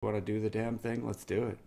Want to do the damn thing? Let's do it.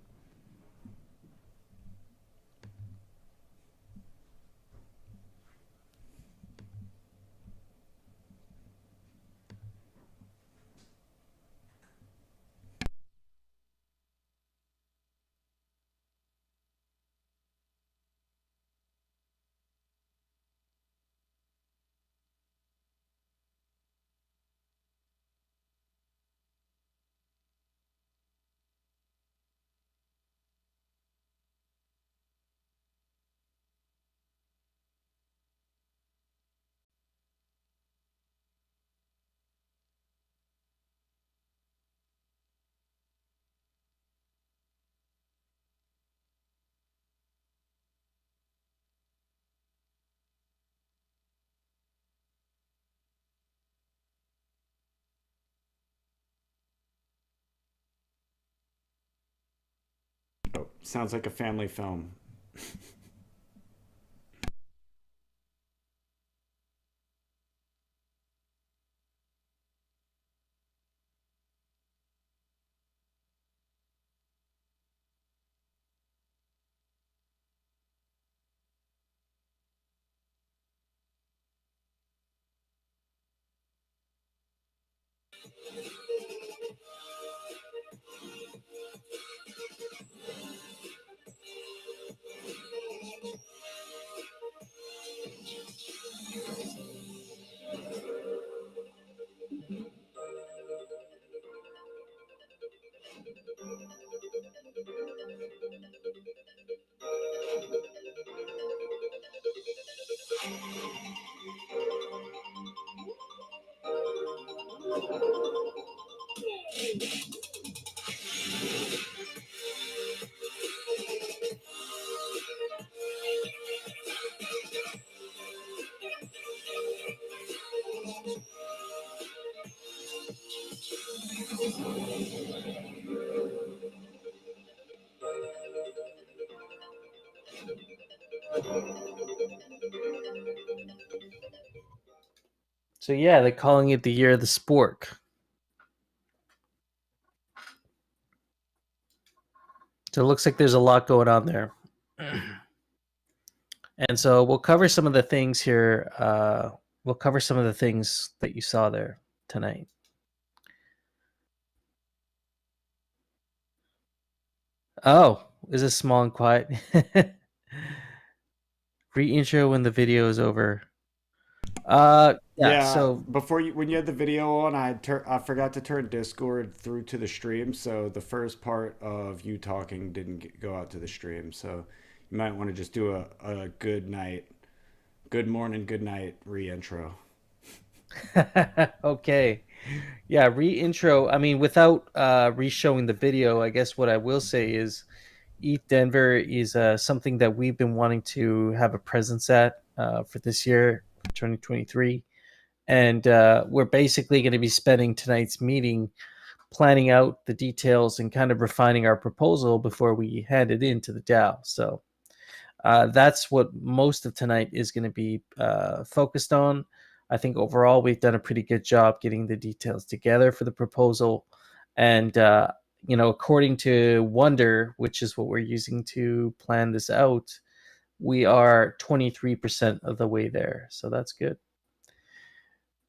Oh, sounds like a family film. So yeah, they're calling it the year of the spork. So it looks like there's a lot going on there. And so we'll cover some of the things here. We'll cover some of the things that you saw there tonight. Oh, is this small and quiet? Re-intro when the video is over. Yeah. Yeah, So when you had the video on, I forgot to turn Discord through to the stream, so the first part of you talking didn't go out to the stream. So you might want to just do a good night, good morning, good night re-intro. okay, yeah. Re-intro. I mean, without re-showing the video, I guess what I will say is Eat Denver is something that we've been wanting to have a presence at for this year, 2023. And we're basically going to be spending tonight's meeting planning out the details and kind of refining our proposal before we hand it in to the DAO. So that's what most of tonight is going to be focused on. I think overall we've done a pretty good job getting the details together for the proposal. And according to Wonder, which is what we're using to plan this out, we are 23% of the way there. So that's good.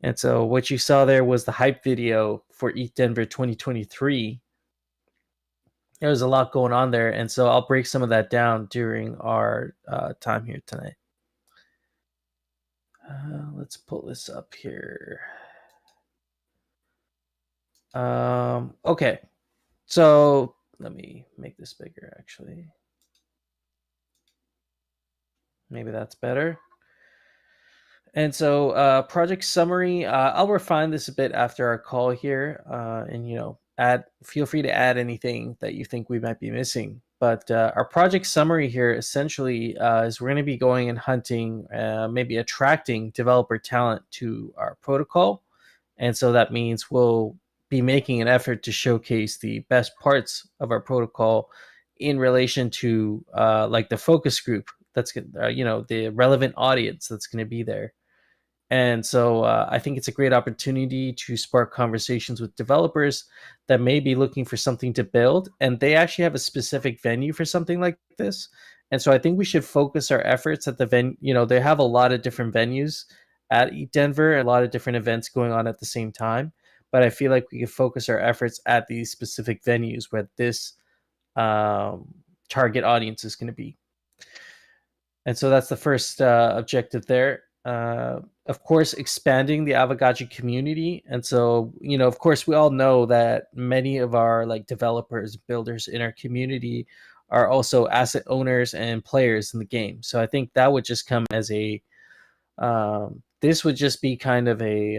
And so what you saw there was the hype video for Eat Denver 2023. There was a lot going on there. And so I'll break some of that down during our time here tonight. Let's pull this up here. Okay. So let me make this bigger, actually. Maybe that's better. And so, project summary. I'll refine this a bit after our call here, and add. Feel free to add anything that you think we might be missing. But our project summary here essentially is we're going to be going and hunting, maybe attracting developer talent to our protocol, and so that means we'll be making an effort to showcase the best parts of our protocol in relation to like the focus group that's the relevant audience that's going to be there, And so I think it's a great opportunity to spark conversations with developers that may be looking for something to build, and they actually have a specific venue for something like this. And so I think we should focus our efforts at the venue. They have a lot of different venues at Eat Denver, a lot of different events going on at the same time. But I feel like we could focus our efforts at these specific venues where this um, target audience is going to be. And so that's the first objective there. Of course, expanding the Aavegotchi community. And so, of course, we all know that many of our like developers, builders in our community are also asset owners and players in the game. So I think that would just come as this would just be kind of a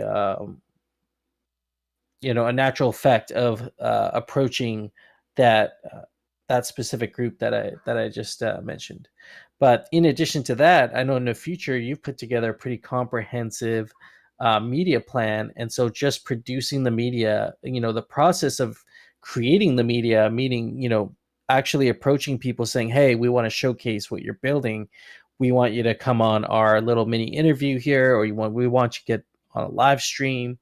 natural effect of approaching that specific group that I just mentioned. But in addition to that, I know in the future you've put together a pretty comprehensive media plan, and so just producing the media, the process of creating the media, meaning actually approaching people saying, "Hey, we want to showcase what you're building. We want you to come on our little mini interview here, or we want you to get on a live stream."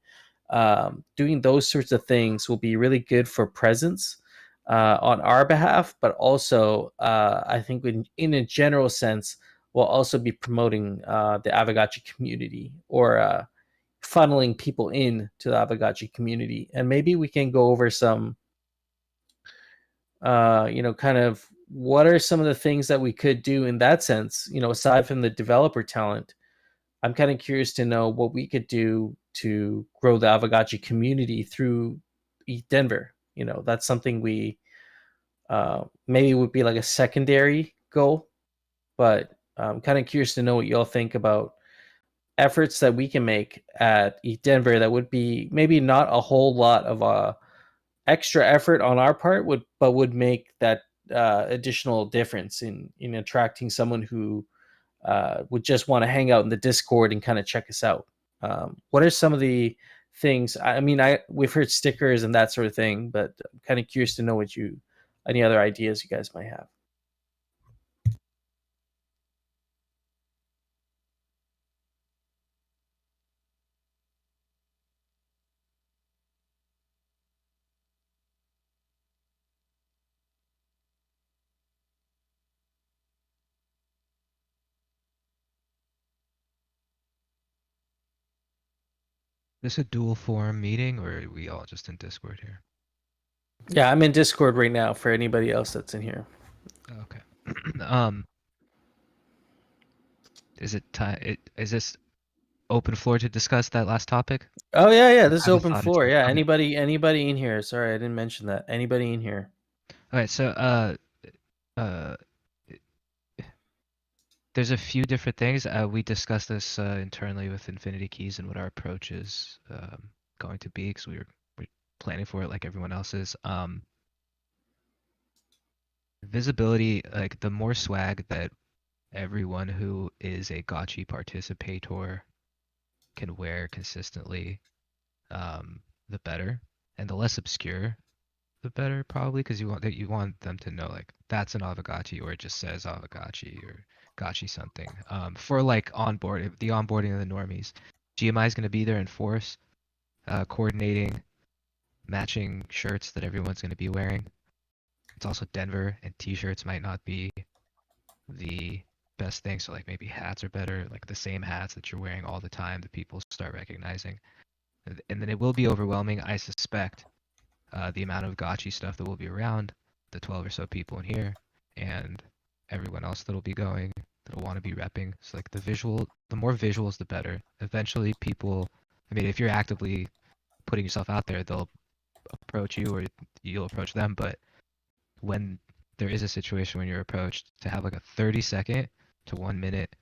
Doing those sorts of things will be really good for presence on our behalf, but also I think in a general sense, we'll also be promoting the Aavegotchi community or funneling people in to the Aavegotchi community. And maybe we can go over some, kind of what are some of the things that we could do in that sense, aside from the developer talent. I'm kind of curious to know what we could do to grow the Aavegotchi community through Eat Denver. That's something we maybe would be like a secondary goal, but I'm kind of curious to know what y'all think about efforts that we can make at Eat Denver that would be maybe not a whole lot of extra effort on our part, but would make that additional difference in attracting someone who would just want to hang out in the Discord and kind of check us out. What are some of the things? I mean, we've heard stickers and that sort of thing, but I'm kind of curious to know any other ideas you guys might have. This a dual forum meeting, or are we all just in Discord here? Yeah, I'm in Discord right now for anybody else that's in here. Okay. um, is it time? Is this open floor to discuss that last topic? Oh yeah, I this is have a open thought or floor. two. Yeah, Okay. anybody in here. Sorry, I didn't mention that. Anybody in here. Okay. So uh, there's a few different things. We discussed this internally with Infinity Keys and what our approach is going to be because we're planning for it like everyone else is. Visibility, like the more swag that everyone who is a gotchi participator can wear consistently, the better. And the less obscure, the better probably, because you want them to know like that's an Aavegotchi or it just says Aavegotchi or Gotchi something. For like the onboarding of the normies, GMI is going to be there in force, coordinating, matching shirts that everyone's going to be wearing. It's also Denver, and t-shirts might not be the best thing. So like maybe hats are better, like the same hats that you're wearing all the time that people start recognizing. And then it will be overwhelming, I suspect, the amount of gotchi stuff that will be around, the 12 or so people in here, and everyone else that'll be going, that'll want to be repping. So like the more visuals, the better. Eventually people, I mean, if you're actively putting yourself out there, they'll approach you or you'll approach them. But when there is a situation when you're approached, to have like a 30-second to 1 minute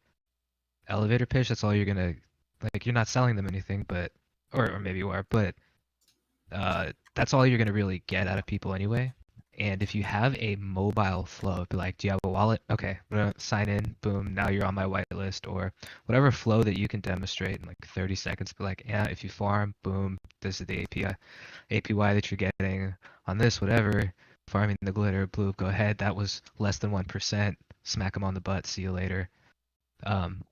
elevator pitch, that's all you're gonna, like, you're not selling them anything, but or maybe you are, but that's all you're gonna really get out of people anyway. And if you have a mobile flow, be like, do you have a wallet? Okay, I'm gonna sign in, boom, now you're on my whitelist, or whatever flow that you can demonstrate in like 30 seconds. Be like, yeah, if you farm, boom, this is the APY that you're getting on this, whatever. Farming the glitter, blue, go ahead. That was less than 1%. Smack them on the butt. See you later. Um,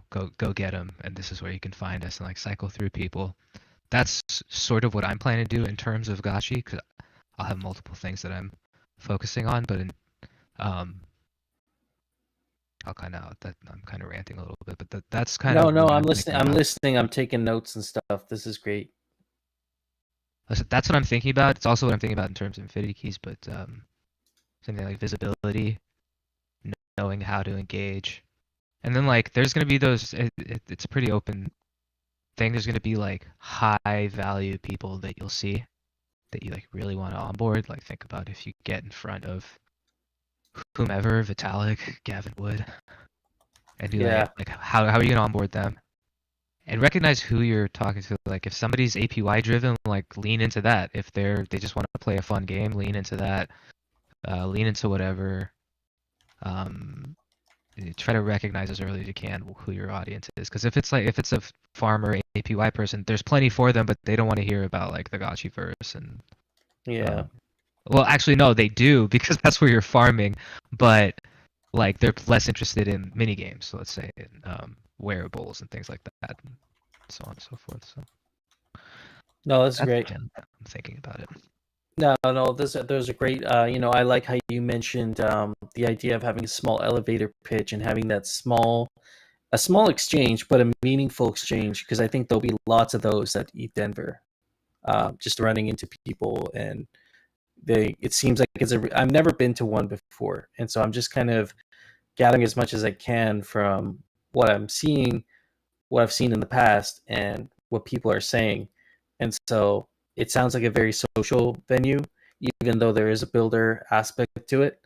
go get them, and this is where you can find us, and like cycle through people. That's sort of what I'm planning to do in terms of Gotchi, because I'll have multiple things that I'm focusing on, but um, I'm kind of ranting a little bit, but that's kind No, of no, what I'm I'm listening. thinking I'm about. listening. I'm taking notes and stuff. This is great. That's what I'm thinking about. It's also what I'm thinking about in terms of Infinity Keys, but something like visibility, knowing how to engage, and then like there's gonna be those. It's a pretty open thing. There's gonna be like high value people that you'll see that you like really want to onboard. Like think about if you get in front of whomever, Vitalik, Gavin Wood, and be Yeah, like how are you gonna onboard them? And recognize who you're talking to. Like if somebody's APY driven, like lean into that. If they just want to play a fun game, lean into that. Lean into whatever. Um, Try to recognize as early as you can who your audience is. Because if it's a farmer APY person, there's plenty for them, but they don't want to hear about like the Gotchi verse and yeah. um, well, actually no, they do because that's where you're farming, but like they're less interested in mini games. So let's say in wearables and things like that, and so on and so forth. So No, that's that's great. what I'm thinking about it. No, no, those are great. I like how you mentioned the idea of having a small elevator pitch and having a small exchange, but a meaningful exchange, because I think there'll be lots of those at Eat Denver, just running into people, and it seems like I've never been to one before, and so I'm just kind of gathering as much as I can from what I'm seeing, what I've seen in the past, and what people are saying. And so it sounds like a very social venue, even though there is a builder aspect to it.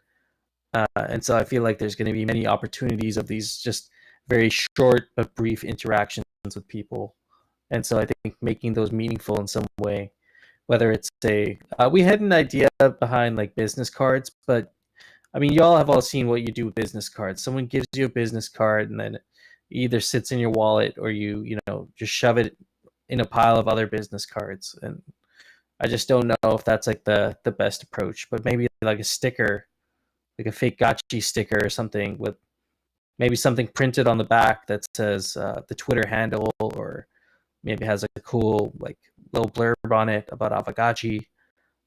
And so I feel like there's going to be many opportunities of these just very short but brief interactions with people. And so I think making those meaningful in some way, whether it's we had an idea behind like business cards, but I mean, y'all have all seen what you do with business cards. Someone gives you a business card, and then it either sits in your wallet or you just shove it in a pile of other business cards. And I just don't know if that's like the best approach. But maybe like a sticker, like a fake Gotchi sticker or something with maybe something printed on the back that says the Twitter handle, or maybe has like a cool like little blurb on it about Aavegotchi.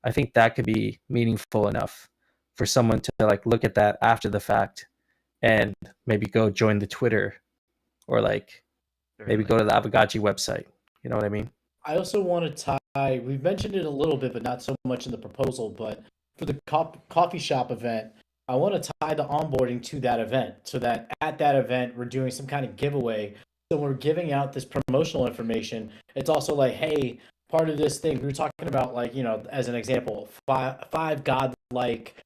I think that could be meaningful enough for someone to like look at that after the fact and maybe go join the Twitter, or like maybe Certainly. go to the Aavegotchi website. You know what I mean? I also want to tie, we've mentioned it a little bit, but not so much in the proposal, but for the coffee shop event, I want to tie the onboarding to that event so that at that event, we're doing some kind of giveaway. So we're giving out this promotional information. It's also like, hey, part of this thing, we were talking about, like, as an example, five godlike,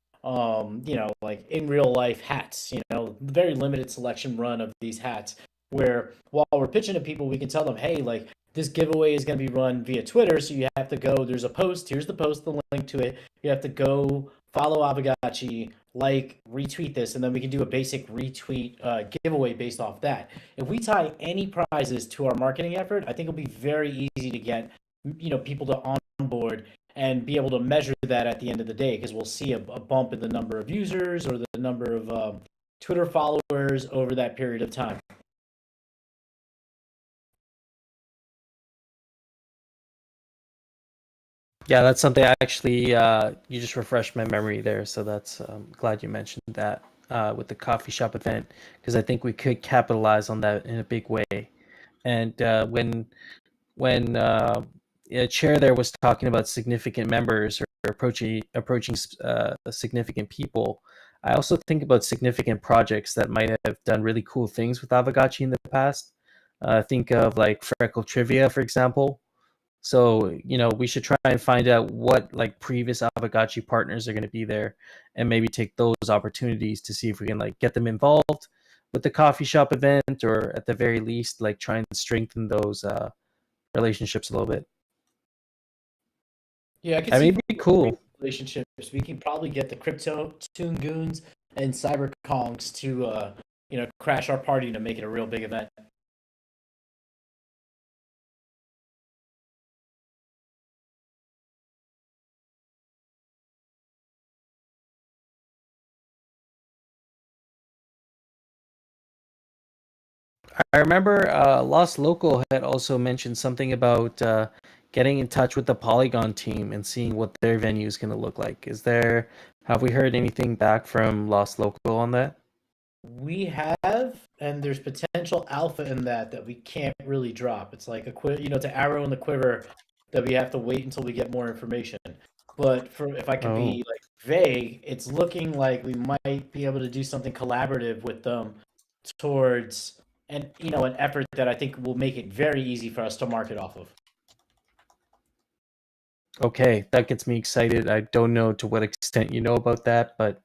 like in real life hats, very limited selection run of these hats where while we're pitching to people, we can tell them, hey, like, this giveaway is going to be run via Twitter. So you have to go, there's a post, here's the post, the link to it. You have to go follow Aavegotchi, like, retweet this, and then we can do a basic retweet giveaway based off that. If we tie any prizes to our marketing effort, I think it'll be very easy to get, people to onboard and be able to measure that at the end of the day, because we'll see a bump in the number of users or the number of Twitter followers over that period of time. Yeah, that's something I actually you just refreshed my memory there. So that's glad you mentioned that with the coffee shop event, because I think we could capitalize on that in a big way. And when chair there was talking about significant members or approaching significant people, I also think about significant projects that might have done really cool things with Aavegotchi in the past. Think of like Freckle Trivia, for example. So we should try and find out what like previous Aavegotchi partners are going to be there, and maybe take those opportunities to see if we can like get them involved with the coffee shop event, or at the very least like try and strengthen those relationships a little bit. Yeah, I could I see mean, from it'd be the three cool. relationships, we can probably get the crypto Toon Goons and Cyber Kongs to, crash our party to make it a real big event. I remember Lost Local had also mentioned something about getting in touch with the Polygon team and seeing what their venue is going to look like. Have we heard anything back from Lost Local on that? We have, and there's potential alpha in that we can't really drop. It's like it's an arrow in the quiver that we have to wait until we get more information. But if I could Oh, be like vague, it's looking like we might be able to do something collaborative with them towards an effort that I think will make it very easy for us to market off of. okay. That gets me excited. I don't know to what extent you know about that, but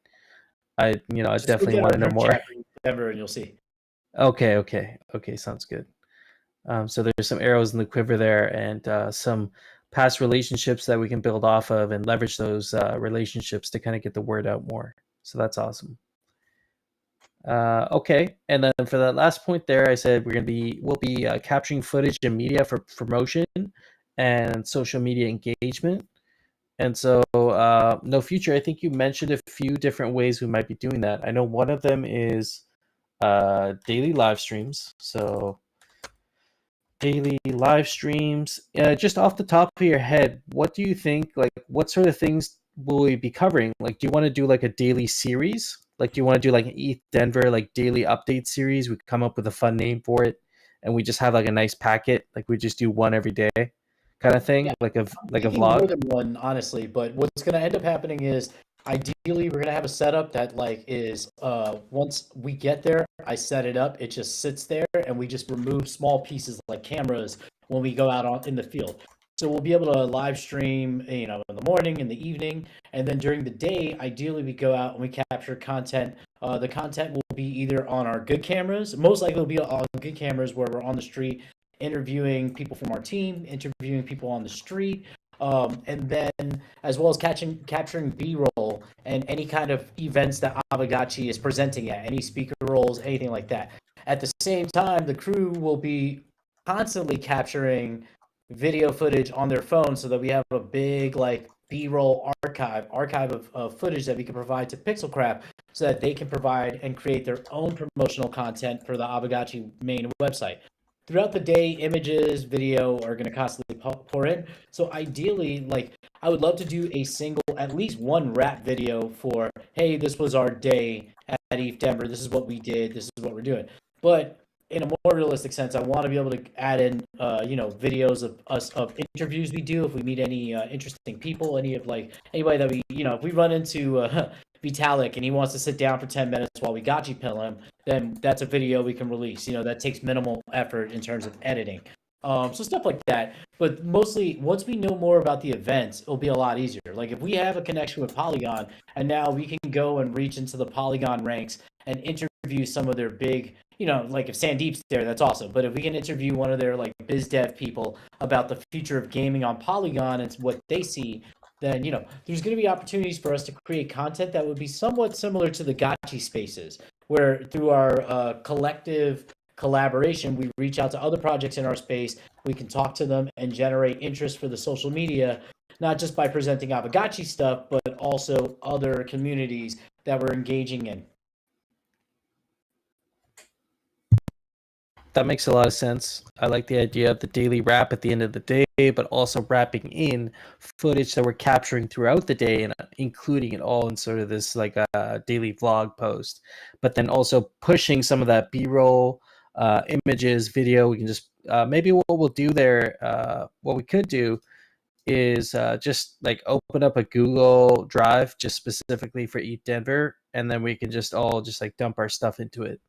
I Just look definitely at our want to know group more. chat for Denver and you'll see. Okay. Sounds good. So there's some arrows in the quiver there, and some past relationships that we can build off of and leverage those relationships to kind of get the word out more. So that's awesome. Okay, and then for that last point there, I said we'll be capturing footage and media for promotion and social media engagement. And so, no future. I think you mentioned a few different ways we might be doing that. I know one of them is daily live streams. So daily live streams. Just off the top of your head, what do you think? Like, what sort of things will we be covering? Like, do you want to do like a daily series? Like, do you want to do like an ETH Denver like daily update series? We come up with a fun name for it, and we just have like a nice packet. Like, we just do one every day, kind of Yeah, thing, I'm like a thinking more vlog. than one, honestly. But what's going to end up happening is, ideally, we're going to have a setup that is once we get there, I set it up, it just sits there, and we just remove small pieces like cameras when we go out in the field. So we'll be able to live stream, in the morning, in the evening, and then during the day, ideally, we go out and we capture content. The content will be either on our good cameras, most likely it'll be on good cameras where we're on the street interviewing people from our team, interviewing people on the street, and then as well as capturing B-roll and any kind of events that Aavegotchi is presenting at, any speaker roles, anything like that. At the same time, the crew will be constantly capturing video footage on their phone so that we have a big like B-roll archive of footage that we can provide to Pixelcraft so that they can provide and create their own promotional content for the Aavegotchi main website. Throughout the day, images, video are going to constantly pour in. So ideally, like I would love to do at least one rap video for, hey, this was our day at ETH Denver. This is what we did. This is what we're doing. But in a more realistic sense, I want to be able to add in, videos of interviews we do if we meet any interesting people, anybody that if we run into Vitalik and he wants to sit down for 10 minutes while we gotchi pill him, then that's a video we can release. That takes minimal effort in terms of editing. So stuff like that. But mostly, once we know more about the events, it'll be a lot easier. Like if we have a connection with Polygon, and now we can go and reach into the Polygon ranks and interview some of their big, like if Sandeep's there, that's awesome. But if we can interview one of their like biz dev people about the future of gaming on Polygon and what they see, then there's going to be opportunities for us to create content that would be somewhat similar to the gotchi spaces, where through our collective collaboration, we reach out to other projects in our space, we can talk to them and generate interest for the social media, not just by presenting Aavegotchi stuff, but also other communities that we're engaging in. That makes a lot of sense. I like the idea of the daily wrap at the end of the day, but also wrapping in footage that we're capturing throughout the day and including it all in sort of this like a daily vlog post. But then also pushing some of that B-roll, images, video. We can just maybe what we'll do there, what we could do is just like open up a Google Drive just specifically for Eat Denver, and then we can just all just like dump our stuff into it,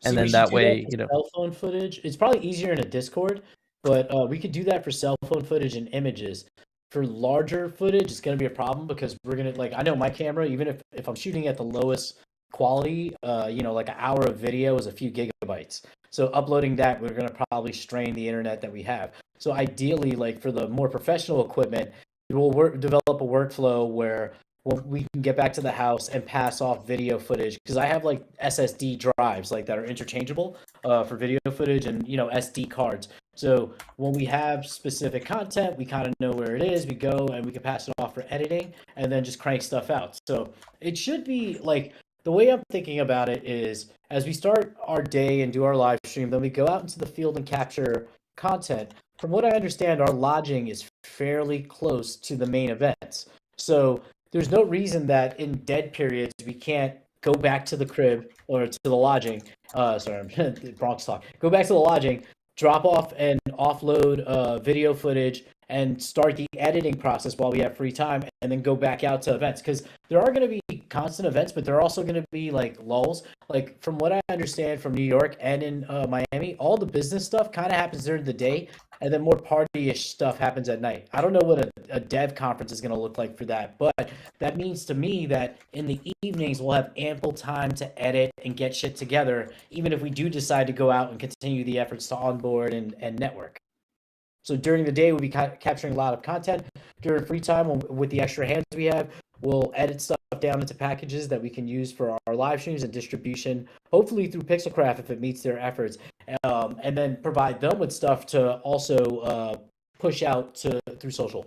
See, and we then should that do that way, for cell phone footage. It's probably easier in a Discord, but we could do that for cell phone footage and images. For larger footage, it's going to be a problem because we're going to, like, I know my camera, even if I'm shooting at the lowest quality, like an hour of video is a few gigabytes. So uploading that, we're going to probably strain the internet that we have. So ideally, like for the more professional equipment, develop a workflow where we can get back to the house and pass off video footage, because I have like SSD drives like that are interchangeable for video footage, and SD cards. So when we have specific content, we kind of know where it is. We go and we can pass it off for editing, and then just crank stuff out. So it should be like The way I'm thinking about it is as we start our day and do our live stream, then we go out into the field and capture content. From what I understand, our lodging is fairly close to the main events. So there's no reason that in dead periods we can't go back to the crib or to the lodging. Sorry, I'm Bronx talk. Go back to the lodging, drop off and offload video footage, and start the editing process while we have free time, and then go back out to events because there are going to be constant events, but there are also going to be like lulls. Like from what I understand from New York and in Miami, all the business stuff kind of happens during the day, and then more party-ish stuff happens at night. I don't know what a dev conference is going to look like for that, but that means to me that in the evenings we'll have ample time to edit and get shit together, even if we do decide to go out and continue the efforts to onboard and network. So during the day, we'll be capturing a lot of content. During free time, with the extra hands we have, we'll edit stuff down into packages that we can use for our live streams and distribution, hopefully through Pixelcraft if it meets their efforts, and then provide them with stuff to also push out through social.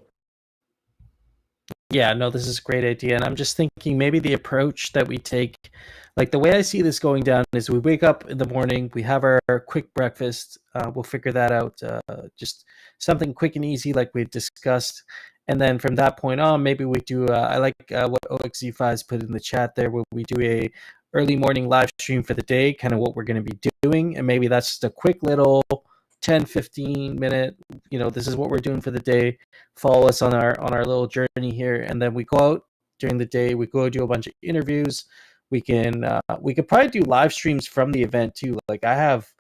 Yeah, no, this is a great idea. And I'm just thinking maybe the approach that we take, like the way I see this going down is we wake up in the morning, we have our quick breakfast, we'll figure that out, just something quick and easy like we discussed. And then from that point on, maybe we do, I like what OXZ5's put in the chat there, where we do a early morning live stream for the day, kind of what we're going to be doing. And maybe that's just a quick little 10-15 minute, this is what we're doing for the day. Follow us on our little journey here, and then we go out during the day, we go do a bunch of interviews. We could probably do live streams from the event too. Like I have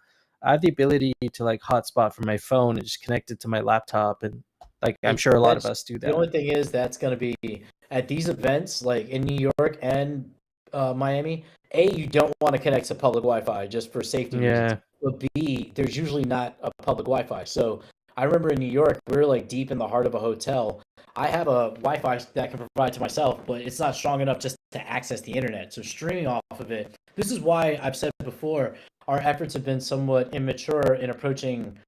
the ability to like hotspot from my phone and just connect it to my laptop, and like I'm sure a lot of us do that. The only thing is that's going to be at these events like in New York and Miami. You don't want to connect to public Wi-Fi just for safety reasons. But B, there's usually not a public Wi-Fi. So I remember in New York, we were like deep in the heart of a hotel. I have a Wi-Fi that I can provide to myself, but it's not strong enough just to access the internet. So streaming off of it, this is why I've said before, our efforts have been somewhat immature in approaching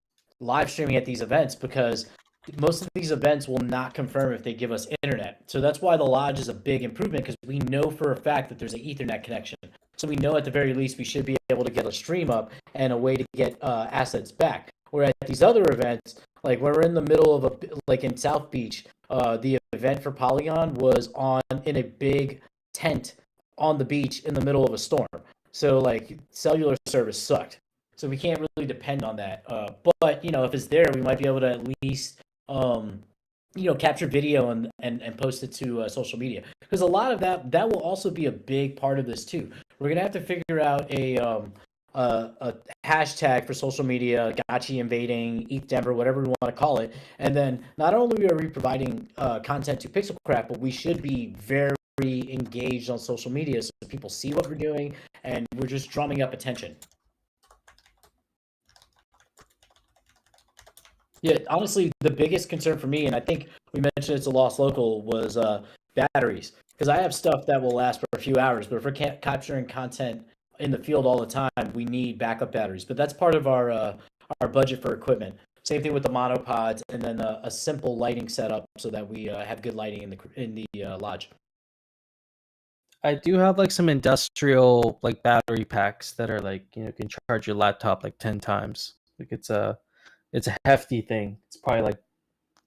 live streaming at these events, because most of these events will not confirm if they give us internet. So that's why the lodge is a big improvement, because we know for a fact that there's an Ethernet connection. So we know at the very least we should be able to get a stream up and a way to get assets back. Where at these other events, like when we're in the middle of like in South Beach, the event for Polygon was in a big tent on the beach in the middle of a storm. So like cellular service sucked. So we can't really depend on that. But if it's there, we might be able to at least capture video and post it to social media, because a lot of that will also be a big part of this too. We're gonna have to figure out a hashtag for social media, Gotchi invading, ETH Denver, whatever we want to call it. And then not only are we providing content to Pixelcraft, but we should be very engaged on social media so people see what we're doing and we're just drumming up attention. Yeah, honestly, the biggest concern for me, and I think we mentioned it's a lost local, was batteries. Because I have stuff that will last for a few hours, but if we're capturing content in the field all the time, we need backup batteries. But that's part of our budget for equipment. Same thing with the monopods, and then a simple lighting setup so that we have good lighting in the lodge. I do have like some industrial like battery packs that are like can charge your laptop like 10 times. Like it's a hefty thing. It's probably like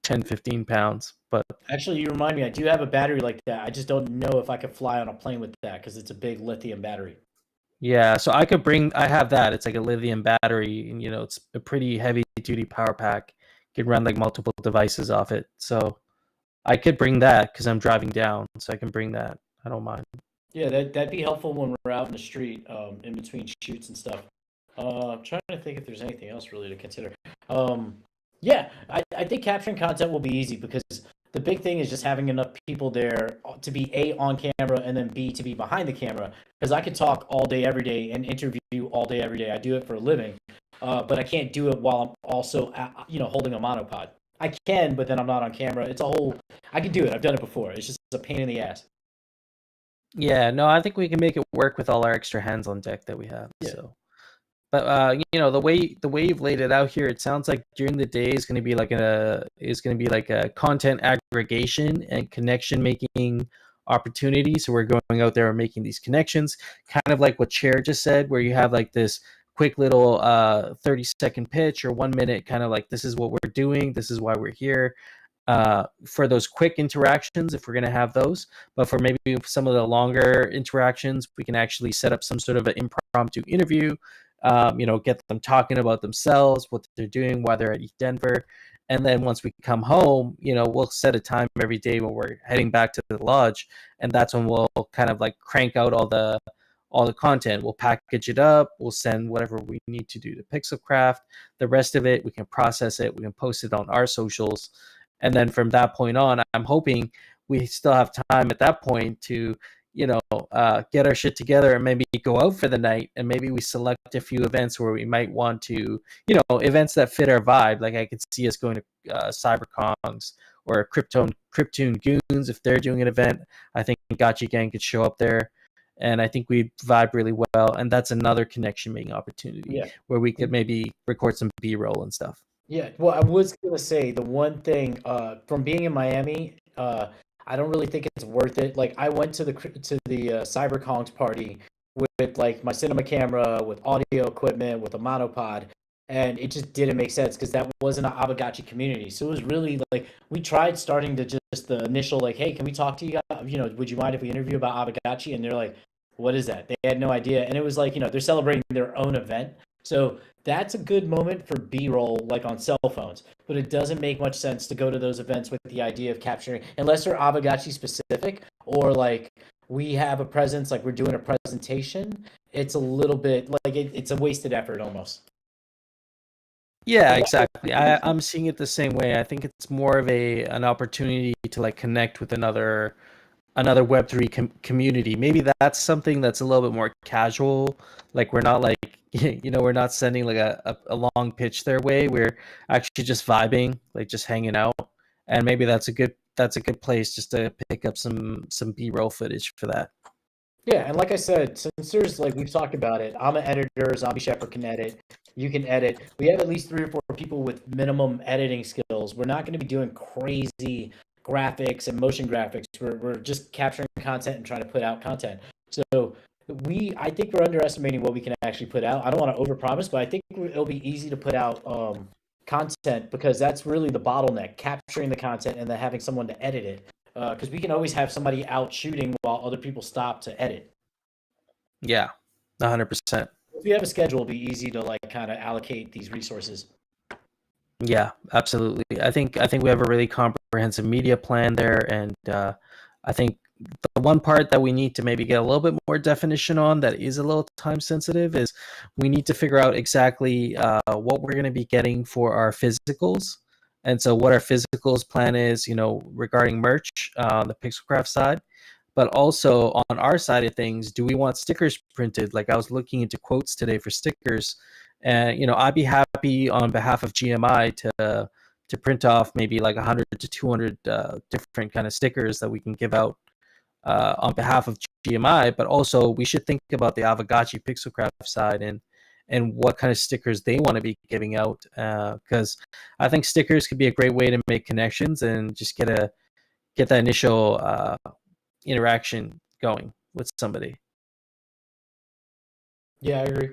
10-15 pounds. But actually, you remind me, I do have a battery like that. I just don't know if I could fly on a plane with that because it's a big lithium battery. Yeah, so I have that. It's like a lithium battery, and it's a pretty heavy duty power pack. You can run like multiple devices off it. So I could bring that because I'm driving down, so I can bring that. I don't mind. Yeah, that'd be helpful when we're out in the street, in between shoots and stuff. I'm trying to think if there's anything else really to consider. Yeah, I think capturing content will be easy because the big thing is just having enough people there to be A, on camera, and then B, to be behind the camera. Because I could talk all day, every day, and interview all day, every day. I do it for a living. But I can't do it while I'm also, holding a monopod. I can, but then I'm not on camera. I can do it. I've done it before. It's just a pain in the ass. Yeah, no, I think we can make it work with all our extra hands on deck that we have. Yeah. So, but the way you've laid it out here, it sounds like during the day is going to be like a content aggregation and connection making opportunity. So we're going out there and making these connections, kind of like what Chair just said, where you have like this quick little 30-second pitch or 1 minute, kind of like, this is what we're doing, this is why we're here, for those quick interactions, if we're going to have those. But for maybe some of the longer interactions, we can actually set up some sort of an impromptu interview, get them talking about themselves, what they're doing, why they're at Denver. And then once we come home, we'll set a time every day when we're heading back to the lodge, and that's when we'll kind of like crank out all the content. We'll package it up, we'll send whatever we need to do to Pixelcraft. The rest of it, we can process it, we can post it on our socials. And then from that point on, I'm hoping we still have time at that point to get our shit together and maybe go out for the night, and maybe we select a few events where we might want to, events that fit our vibe. Like I could see us going to CyberCongs or Cryptoon Goons if they're doing an event. I think Gotchi Gang could show up there, and I think we vibe really well. And that's another connection making opportunity where we could maybe record some B-roll and stuff. Yeah, well, I was gonna say the one thing from being in Miami, I don't really think it's worth it. Like I went to the CyberCongs party with like my cinema camera, with audio equipment, with a monopod, and it just didn't make sense because that wasn't an Aavegotchi community. So it was really like we tried starting to just the initial like, hey, can we talk to you guys? Would you mind if we interview about Aavegotchi? And they're like, what is that? They had no idea, and it was like they're celebrating their own event. So that's a good moment for B-roll, like on cell phones. But it doesn't make much sense to go to those events with the idea of capturing, unless they're Aavegotchi specific, or like we have a presence, like we're doing a presentation. It's a little bit like it's a wasted effort almost. Yeah, exactly. I'm seeing it the same way. I think it's more of an opportunity to like connect with another Web3 community. Maybe that's something that's a little bit more casual. Like we're not like we're not sending like a long pitch their way. We're actually just vibing, like just hanging out. And maybe that's a good place just to pick up some B-roll footage for that. Yeah, and like I said, since there's like we've talked about it, I'm an editor, ZombieShepherd can edit, you can edit. We have at least 3 or 4 people with minimum editing skills. We're not going to be doing crazy graphics and motion graphics. We're just capturing content and trying to put out content. So I think we're underestimating what we can actually put out. I don't want to overpromise, but I think it'll be easy to put out content, because that's really the bottleneck: capturing the content and then having someone to edit it. Because we can always have somebody out shooting while other people stop to edit. Yeah, 100%. If we have a schedule, it'll be easy to like kind of allocate these resources. Yeah, absolutely. I think we have a really comprehensive media plan there, and I think the one part that we need to maybe get a little bit more definition on, that is a little time sensitive, is we need to figure out exactly what we're going to be getting for our physicals. And so what our physicals plan is, regarding merch on the Pixelcraft side, but also on our side of things, do we want stickers printed? Like I was looking into quotes today for stickers, and I'd be happy on behalf of GMI to print off maybe like 100 to 200 different kind of stickers that we can give out on behalf of GMI. But also we should think about the Aavegotchi Pixelcraft side and what kind of stickers they want to be giving out, because I think stickers could be a great way to make connections and just get that initial interaction going with somebody. Yeah, I agree.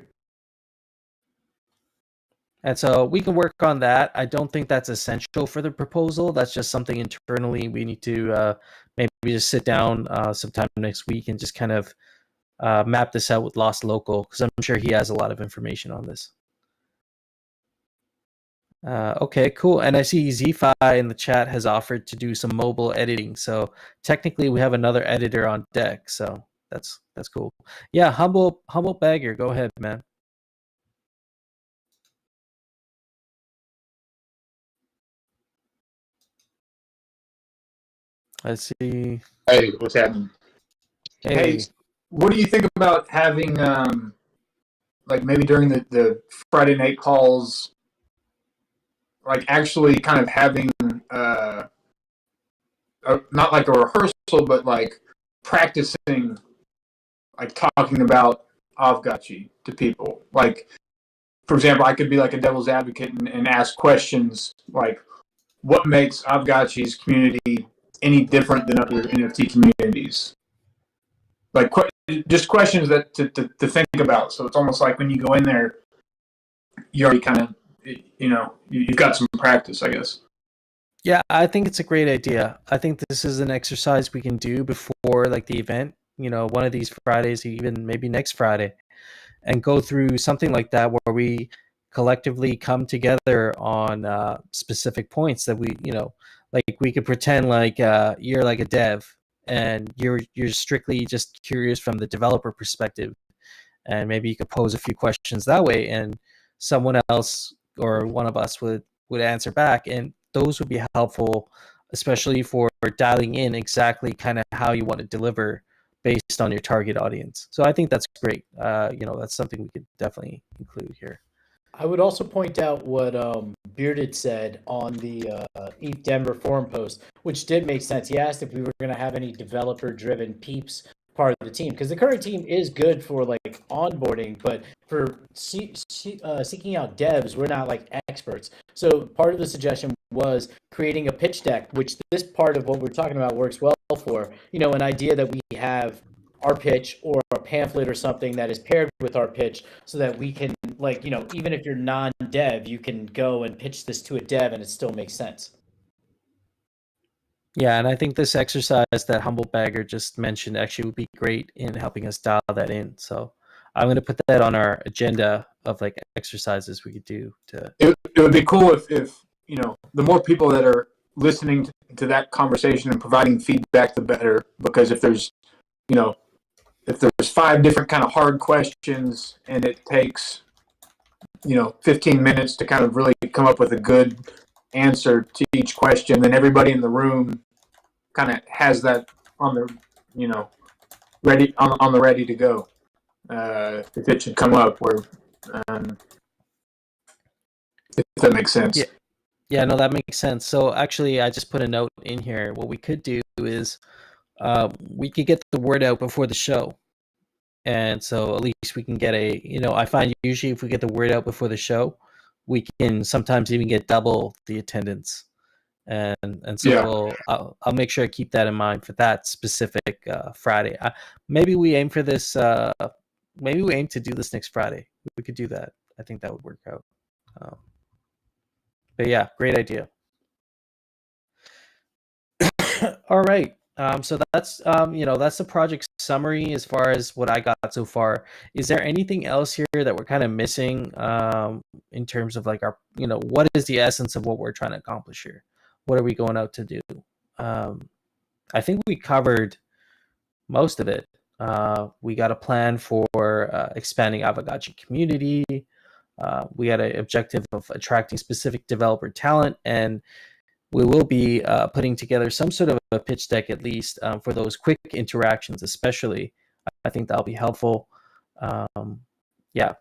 And so we can work on that. I don't think that's essential for the proposal. That's just something internally we need to maybe just sit down sometime next week and just kind of map this out with Lost Local, because I'm sure he has a lot of information on this. Okay, cool. And I see ZFi in the chat has offered to do some mobile editing. So technically we have another editor on deck. So that's cool. Yeah, humble bagger. Go ahead, man. Let's see. Hey, what's happening? Hey, what do you think about having, like maybe during the Friday night calls, like actually kind of having, not like a rehearsal, but like practicing, like talking about Aavegotchi to people? Like, for example, I could be like a devil's advocate and ask questions like, what makes Aavegotchi's community any different than other NFT communities? Like just questions that to think about. So it's almost like when you go in there, you already kind of, you've got some practice, I guess. Yeah, I think it's a great idea. I think this is an exercise we can do before like the event, one of these Fridays, even maybe next Friday, and go through something like that where we collectively come together on specific points that like we could pretend like you're like a dev and you're strictly just curious from the developer perspective, and maybe you could pose a few questions that way, and someone else or one of us would answer back, and those would be helpful, especially for dialing in exactly kind of how you want to deliver based on your target audience. So I think that's great. That's something we could definitely include here. I would also point out what Bearded said on the ETH Denver forum post, which did make sense. He asked if we were going to have any developer-driven peeps part of the team, because the current team is good for like onboarding, but for seeking out devs, we're not like experts. So part of the suggestion was creating a pitch deck, which this part of what we're talking about works well for. An idea that we have our pitch or a pamphlet or something that is paired with our pitch, so that we can, like, even if you're non-dev, you can go and pitch this to a dev and it still makes sense. Yeah, and I think this exercise that Humble Bagger just mentioned actually would be great in helping us dial that in. So I'm going to put that on our agenda of like exercises we could do to. It would be cool if the more people that are listening to that conversation and providing feedback, the better. Because if there's 5 different kind of hard questions and it takes 15 minutes to kind of really come up with a good answer to each question, then everybody in the room kind of has that on the ready on the ready to go if it should come up, where if that makes sense. Yeah, no, that makes sense. So actually, I just put a note in here. What we could do is we could get the word out before the show. And so at least we can get I find usually if we get the word out before the show, we can sometimes even get double the attendance. And so I'll make sure I keep that in mind for that specific Friday. Maybe we aim for this. Maybe we aim to do this next Friday. We could do that. I think that would work out. But yeah, great idea. All right. So that's that's the project summary as far as what I got so far. Is there anything else here that we're kind of missing in terms of like our what is the essence of what we're trying to accomplish here? What are we going out to do? I think we covered most of it. We got a plan for expanding Aavegotchi community. We got an objective of attracting specific developer talent, and we will be putting together some sort of a pitch deck at least for those quick interactions, especially. I think that'll be helpful. Yeah.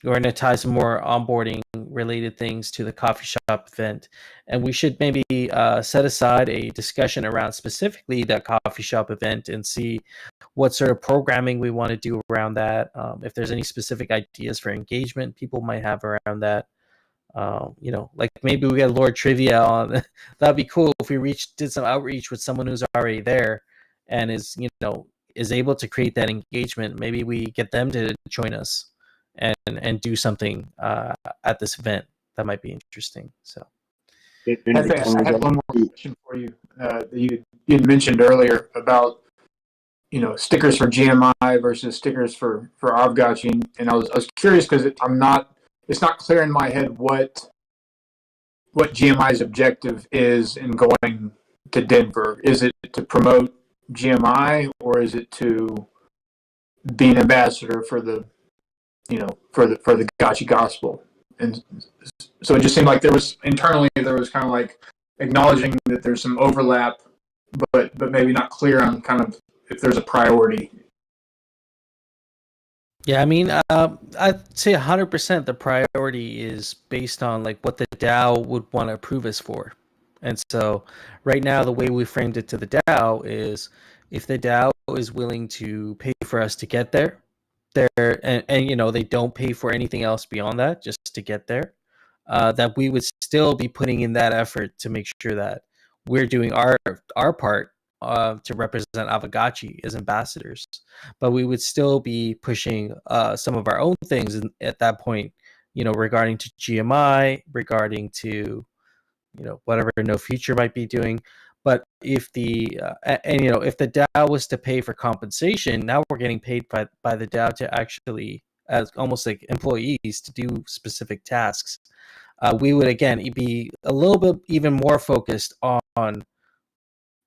We're going to tie some more onboarding related things to the coffee shop event. And we should maybe set aside a discussion around specifically that coffee shop event and see what sort of programming we want to do around that. If there's any specific ideas for engagement people might have around that. Like maybe we got Lord Trivia on. That'd be cool if we did some outreach with someone who's already there and is able to create that engagement. Maybe we get them to join us and do something at this event. That might be interesting. So I had one more question for you. You had mentioned earlier about stickers for GMI versus stickers for Aavegotchi, and I was curious because it's not clear in my head what GMI's objective is in going to Denver. Is it to promote GMI, or is it to be an ambassador for the for the Gotchi gospel? And so it just seemed like there was kind of like acknowledging that there's some overlap, but maybe not clear on kind of if there's a priority. Yeah, I mean, I'd say 100% the priority is based on like what the DAO would want to approve us for. And so right now, the way we framed it to the DAO is if the DAO is willing to pay for us to get there, and they don't pay for anything else beyond that, just to get there, that we would still be putting in that effort to make sure that we're doing our part to represent Aavegotchi as ambassadors, but we would still be pushing some of our own things at that point, regarding to GMI, regarding to whatever No Future might be doing. But if the if the DAO was to pay for compensation, now we're getting paid by the DAO to actually, as almost like employees, to do specific tasks. We would again be a little bit even more focused on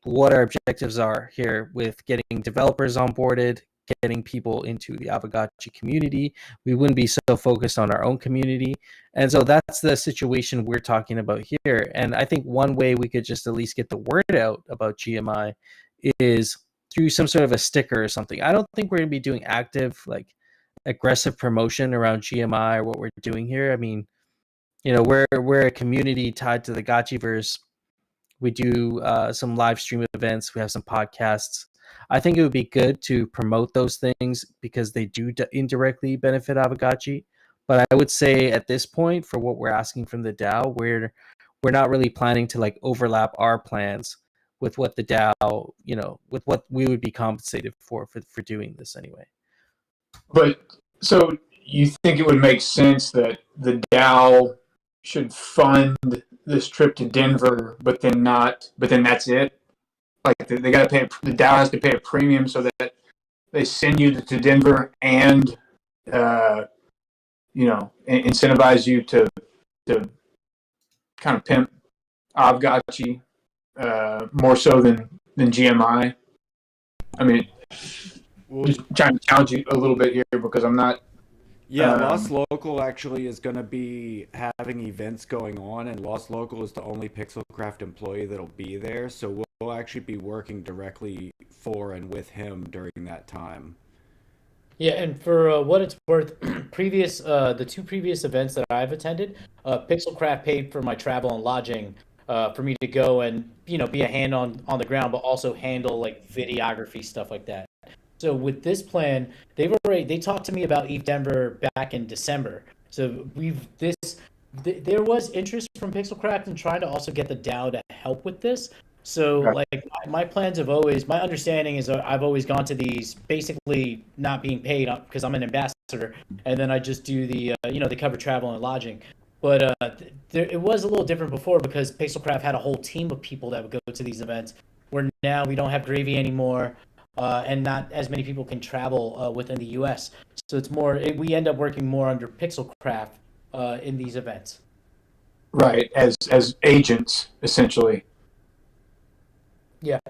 what our objectives are here with getting developers onboarded, getting people into the Aavegotchi community. We wouldn't be so focused on our own community. And so that's the situation we're talking about here. And I think one way we could just at least get the word out about GMI is through some sort of a sticker or something. I don't think we're going to be doing active, like aggressive promotion around GMI or what we're doing here. I mean, we're a community tied to the Gotchiverse. We do some live stream events. We have some podcasts. I think it would be good to promote those things because they do indirectly benefit Aavegotchi. But I would say at this point, for what we're asking from the DAO, we're not really planning to like overlap our plans with what the DAO, with what we would be compensated for doing this anyway. But so you think it would make sense that the DAO should fund this trip to Denver, but then that's it? Like they got to pay, the DAO has to pay a premium so that they send you to Denver and, incentivize you to kind of pimp Aavegotchi more so than GMI. I mean, just trying to challenge you a little bit here because I'm not. Yeah, Lost Local actually is going to be having events going on, and Lost Local is the only Pixelcraft employee that'll be there, so we'll actually be working directly for and with him during that time. Yeah, and for what it's worth, the two previous events that I've attended, Pixelcraft paid for my travel and lodging for me to go and be a hand on the ground, but also handle like videography stuff like that. So with this plan, they talked to me about Eve Denver back in December. So there was interest from Pixelcraft in trying to also get the DAO to help with this. So like my plans have always, my understanding is I've always gone to these basically not being paid because I'm an ambassador, and then I just do the they cover travel and lodging. But it was a little different before because Pixelcraft had a whole team of people that would go to these events. Where now we don't have Gravy anymore. And not as many people can travel within the U.S. So it's we end up working more under Pixelcraft in these events. Right, as agents, essentially. Yeah.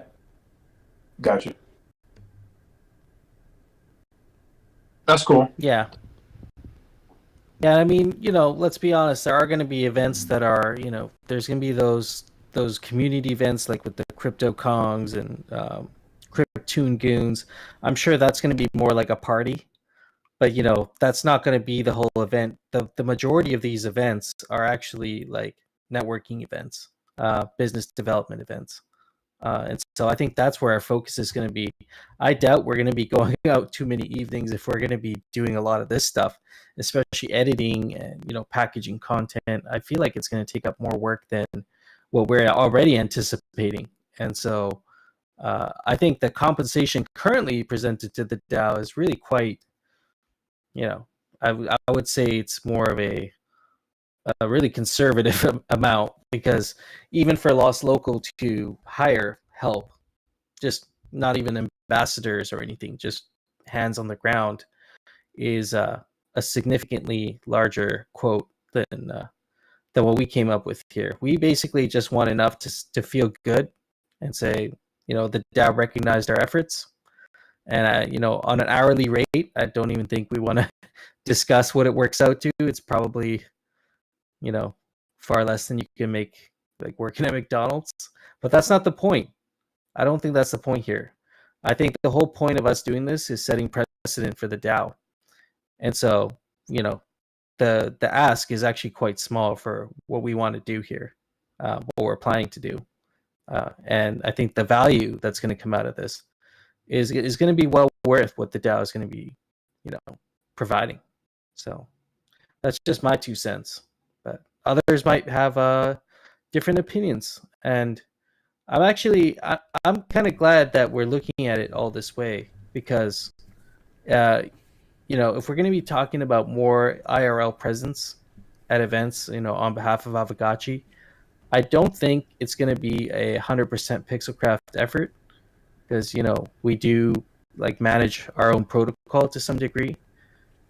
Gotcha. That's cool. Yeah. Yeah, I mean, let's be honest. There are going to be events that are, there's going to be those community events like with the Crypto Kongs and Cryptoon Goons. I'm sure that's going to be more like a party, but that's not going to be the whole event. The majority of these events are actually like networking events, business development events, and so I think that's where our focus is going to be. I doubt we're going to be going out too many evenings if we're going to be doing a lot of this stuff, especially editing and packaging content. I feel like it's going to take up more work than what we're already anticipating, and so I think the compensation currently presented to the DAO is really quite, I would say it's more of a really conservative amount because even for Lost Local to hire help, just not even ambassadors or anything, just hands on the ground, is a significantly larger quote than what we came up with here. We basically just want enough to feel good and say, the DAO recognized our efforts. And, on an hourly rate, I don't even think we want to discuss what it works out to. It's probably, far less than you can make like working at McDonald's. But that's not the point. I don't think that's the point here. I think the whole point of us doing this is setting precedent for the DAO. And so, the ask is actually quite small for what we want to do here, what we're planning to do. And I think the value that's going to come out of this is going to be well worth what the DAO is going to be, providing. So that's just my 2 cents. But others might have different opinions, and I'm kind of glad that we're looking at it all this way, because if we're going to be talking about more IRL presence at events, on behalf of Aavegotchi, I don't think it's going to be 100% Pixelcraft effort, because we do like manage our own protocol to some degree,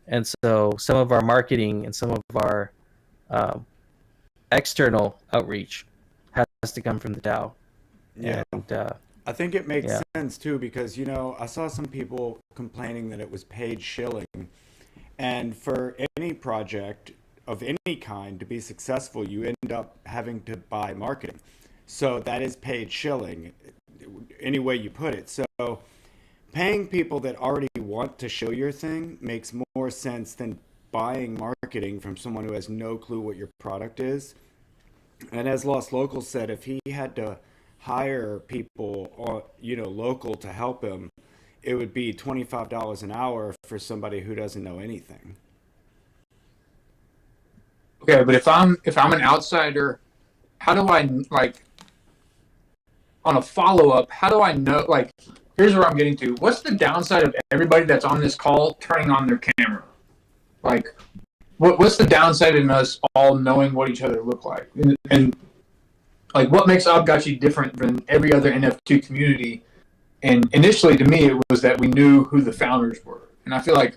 and so some of our marketing and some of our um, external outreach has to come from the DAO. Yeah. And I think it makes yeah, sense too because I saw some people complaining that it was paid shilling, and for any project of any kind to be successful, you end up having to buy marketing. So that is paid shilling, any way you put it. So paying people that already want to show your thing makes more sense than buying marketing from someone who has no clue what your product is. And as Lost Local said, if he had to hire people, local to help him, it would be $25 an hour for somebody who doesn't know anything. Okay, but if I'm an outsider, how do I like on a follow up? How do I know? Like, here's where I'm getting to. What's the downside of everybody that's on this call turning on their camera? Like, what's the downside in us all knowing what each other look like? And like, what makes Aavegotchi different than every other NFT community? And initially, to me, it was that we knew who the founders were. And I feel like,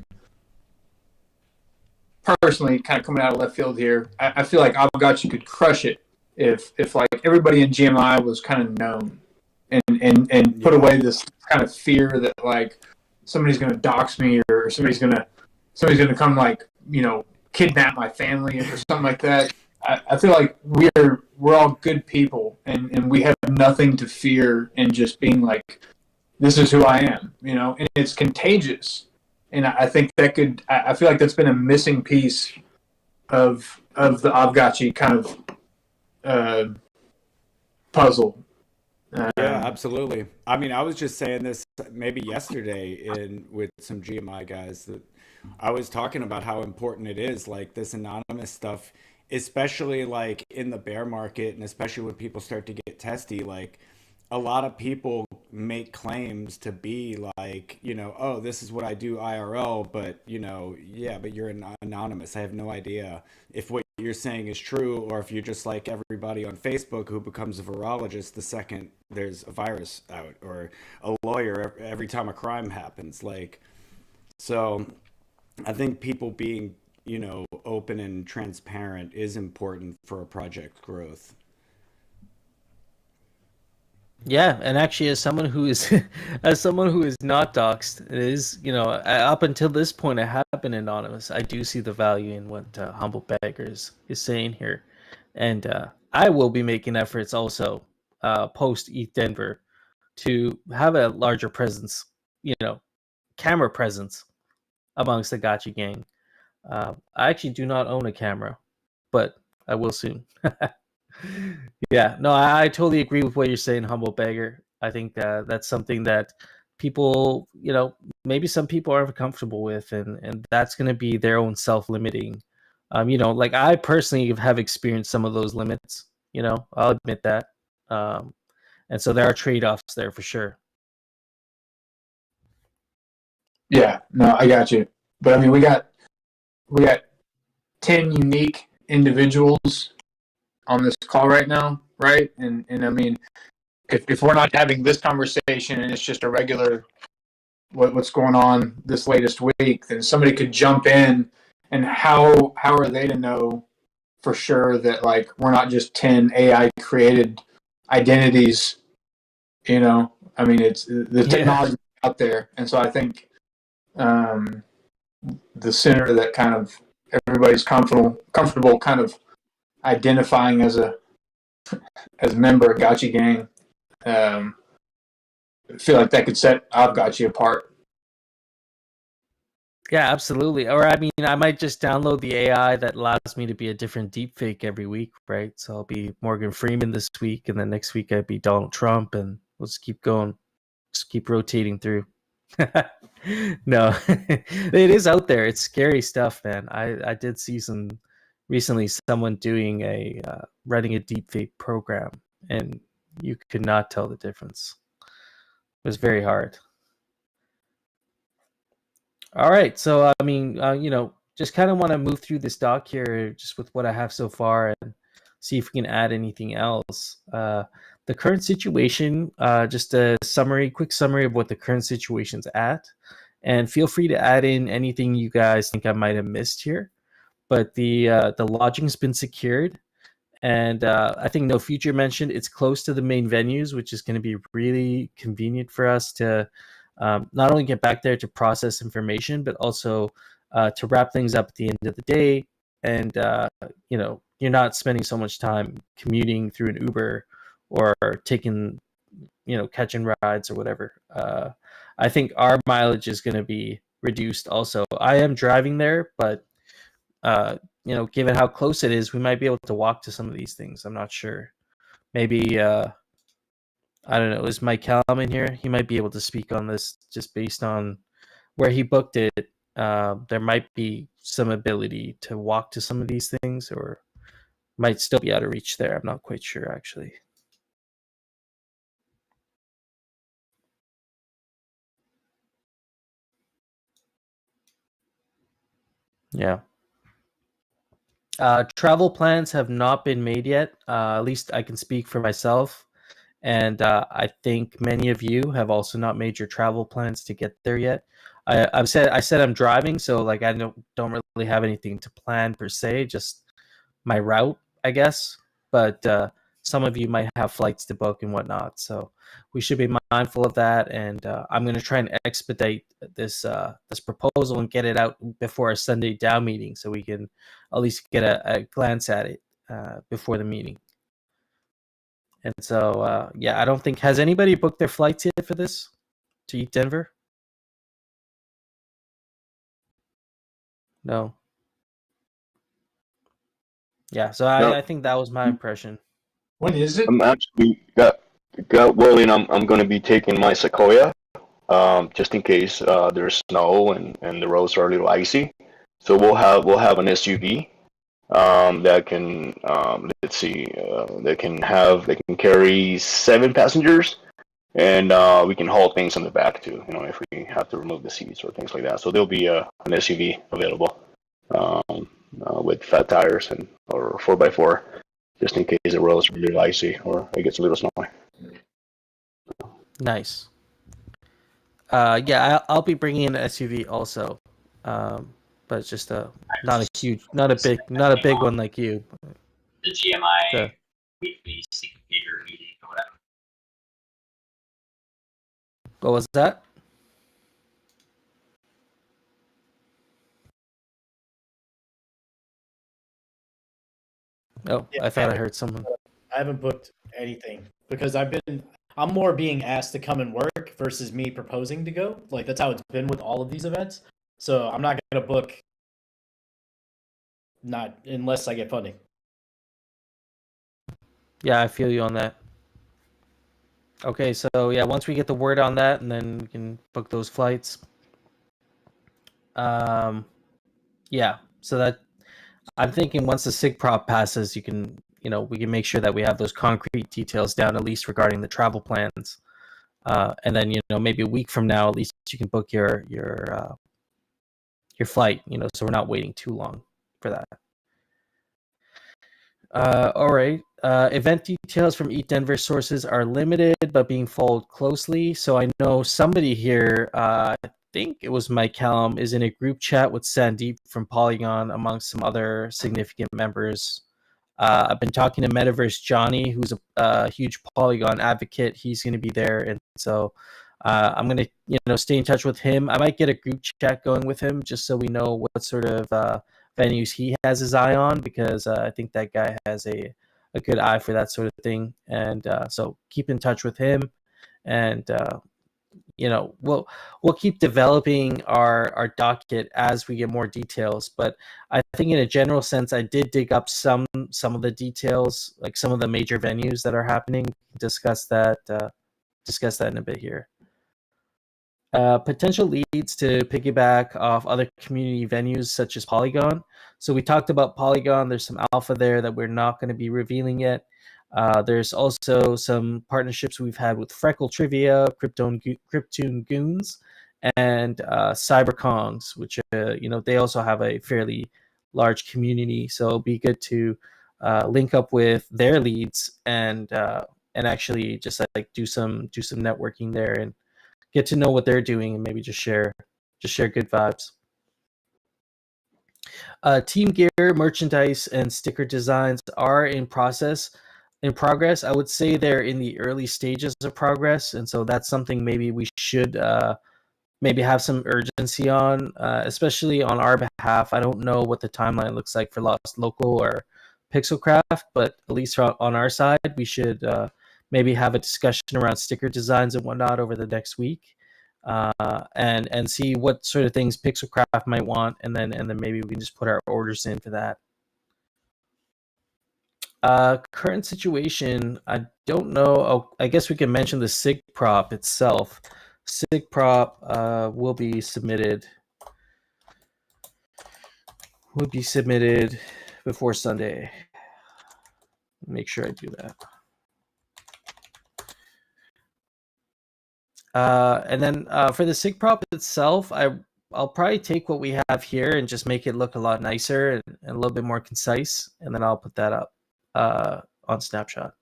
personally, kind of coming out of left field here, I feel like Aavegotchi could crush it if like everybody in GMI was kind of known and put away this kind of fear that like somebody's going to dox me or somebody's going to come like kidnap my family or something like that. I feel like we're all good people and we have nothing to fear in just being like, this is who I am, and it's contagious. And I think I feel like that's been a missing piece of the Aavegotchi kind of puzzle. Yeah, absolutely. I mean, I was just saying this maybe yesterday with some GMI guys that I was talking about how important it is, like this anonymous stuff, especially like in the bear market and especially when people start to get testy, like a lot of people make claims to be like, oh, this is what I do IRL, but yeah, but you're anonymous. I have no idea if what you're saying is true or if you're just like everybody on Facebook who becomes a virologist the second there's a virus out, or a lawyer every time a crime happens. Like, so I think people being, open and transparent is important for a project growth. yeah, and actually, as someone who is as someone who is not doxxed, it is up until this point I have been anonymous. I do see the value in what Humble Beggars is saying here, and I will be making efforts also post ETH Denver to have a larger presence, camera presence amongst the Gotchi gang. I actually do not own a camera, but I will soon. Yeah, no, I totally agree with what you're saying, Humble Beggar. I think that's something that people, maybe some people aren't comfortable with, and that's going to be their own self-limiting. Like I personally have experienced some of those limits. I'll admit that. And so there are trade-offs there for sure. Yeah, no, I got you. But I mean, we got 10 unique individuals on this call right now, right? And I mean, if we're not having this conversation and it's just a regular what's going on this latest week, then somebody could jump in, and how are they to know for sure that like we're not just 10 AI created identities? I mean, it's the technology out there, and so I think the sooner that kind of everybody's comfortable kind of identifying as a member of Gotchi gang, I feel like that could set Aavegotchi apart. Yeah, absolutely. Or I mean, I might just download the AI that allows me to be a different deepfake every week, right? So I'll be Morgan Freeman this week, and then next week I'd be Donald Trump, and we'll just keep going, just keep rotating through. No, it is out there. It's scary stuff, man. I did see someone doing running a deepfake program, and You could not tell the difference. It was very hard. All right, so I mean, just kind of want to move through this doc here, just with what I have so far, and see if we can add anything else. The current situation, just a quick summary of what the current situation's at, and feel free to add in anything you guys think I might have missed here. But the lodging's been secured, and I think No Future mentioned it's close to the main venues, which is going to be really convenient for us to not only get back there to process information, but also to wrap things up at the end of the day. And you're not spending so much time commuting through an Uber or taking, catching rides or whatever. I think our mileage is going to be reduced. Also, I am driving there, but given how close it is, we might be able to walk to some of these things. I'm not sure. Maybe I don't know. Is Mike Callum in here? He might be able to speak on this just based on where he booked it. There might be some ability to walk to some of these things, or might still be out of reach there. I'm not quite sure, actually. Yeah. Travel plans have not been made yet. At least I can speak for myself. And I think many of you have also not made your travel plans to get there yet. I said I'm driving, so like I don't really have anything to plan per se, just my route, I guess. But some of you might have flights to book and whatnot, so we should be mindful of that. And I'm going to try and expedite this proposal and get it out before our Sunday Dow meeting, so we can at least get a glance at it before the meeting. And so, I don't think, has anybody booked their flights yet for this to Eat Denver? No. Yeah, so No. I think that was my impression. When is it? I'm actually got Willie, and I'm going to be taking my Sequoia, just in case there's snow and the roads are a little icy. So we'll have an SUV that can that can carry 7 passengers, and we can haul things in the back too. If we have to remove the seats or things like that. So there'll be an SUV available with fat tires or 4x4. Just in case the roads are really icy or it gets a little snowy. Nice. I'll be bringing in an SUV also, but it's just not a big one like you. The GMI Weekly Syncopator meeting or whatever. What was that? Oh, Yeah, I thought I heard someone. I haven't booked anything because I'm more being asked to come and work versus me proposing to go. Like that's how it's been with all of these events. So I'm not gonna book not unless I get funding. Yeah, I feel you on that. Okay, so yeah, once we get the word on that, and then we can book those flights. So that I'm thinking once the SIG prop passes, we can make sure that we have those concrete details down, at least regarding the travel plans. And then maybe a week from now, at least you can book your flight. So we're not waiting too long for that. All right. Event details from Eat Denver sources are limited, but being followed closely. So I know somebody here, I think it was Mike Callum, is in a group chat with Sandeep from Polygon, amongst some other significant members. I've been talking to Metaverse Johnny, who's a huge Polygon advocate. He's going to be there, and so I'm going to stay in touch with him. I might get a group chat going with him just so we know what sort of venues he has his eye on, because I think that guy has a good eye for that sort of thing. And so keep in touch with him, and we'll keep developing our docket as we get more details. But I think in a general sense, I did dig up some of the details, like some of the major venues that are happening. Discuss that in a bit here. Potential leads to piggyback off other community venues such as Polygon. So we talked about Polygon. There's some alpha there that we're not going to be revealing yet. There's also some partnerships we've had with Freckle Trivia, Kryptoon Goons, and CyberKongs, which they also have a fairly large community. So it'll be good to link up with their leads and actually just like do some networking there and get to know what they're doing and maybe just share good vibes. Team gear, merchandise, and sticker designs are in progress. I would say they're in the early stages of progress, and so that's something maybe we should maybe have some urgency on, especially on our behalf. I don't know what the timeline looks like for Lost Local or Pixelcraft, but at least on our side, we should maybe have a discussion around sticker designs and whatnot over the next week, and see what sort of things Pixelcraft might want, and then maybe we can just put our orders in for that. Current situation, I don't know. Oh, I guess we can mention the SIG prop itself. SIG prop will be submitted before Sunday. Make sure I do that. And then for the SIG prop itself, I'll probably take what we have here and just make it look a lot nicer and a little bit more concise, and then I'll put that up on Snapshot.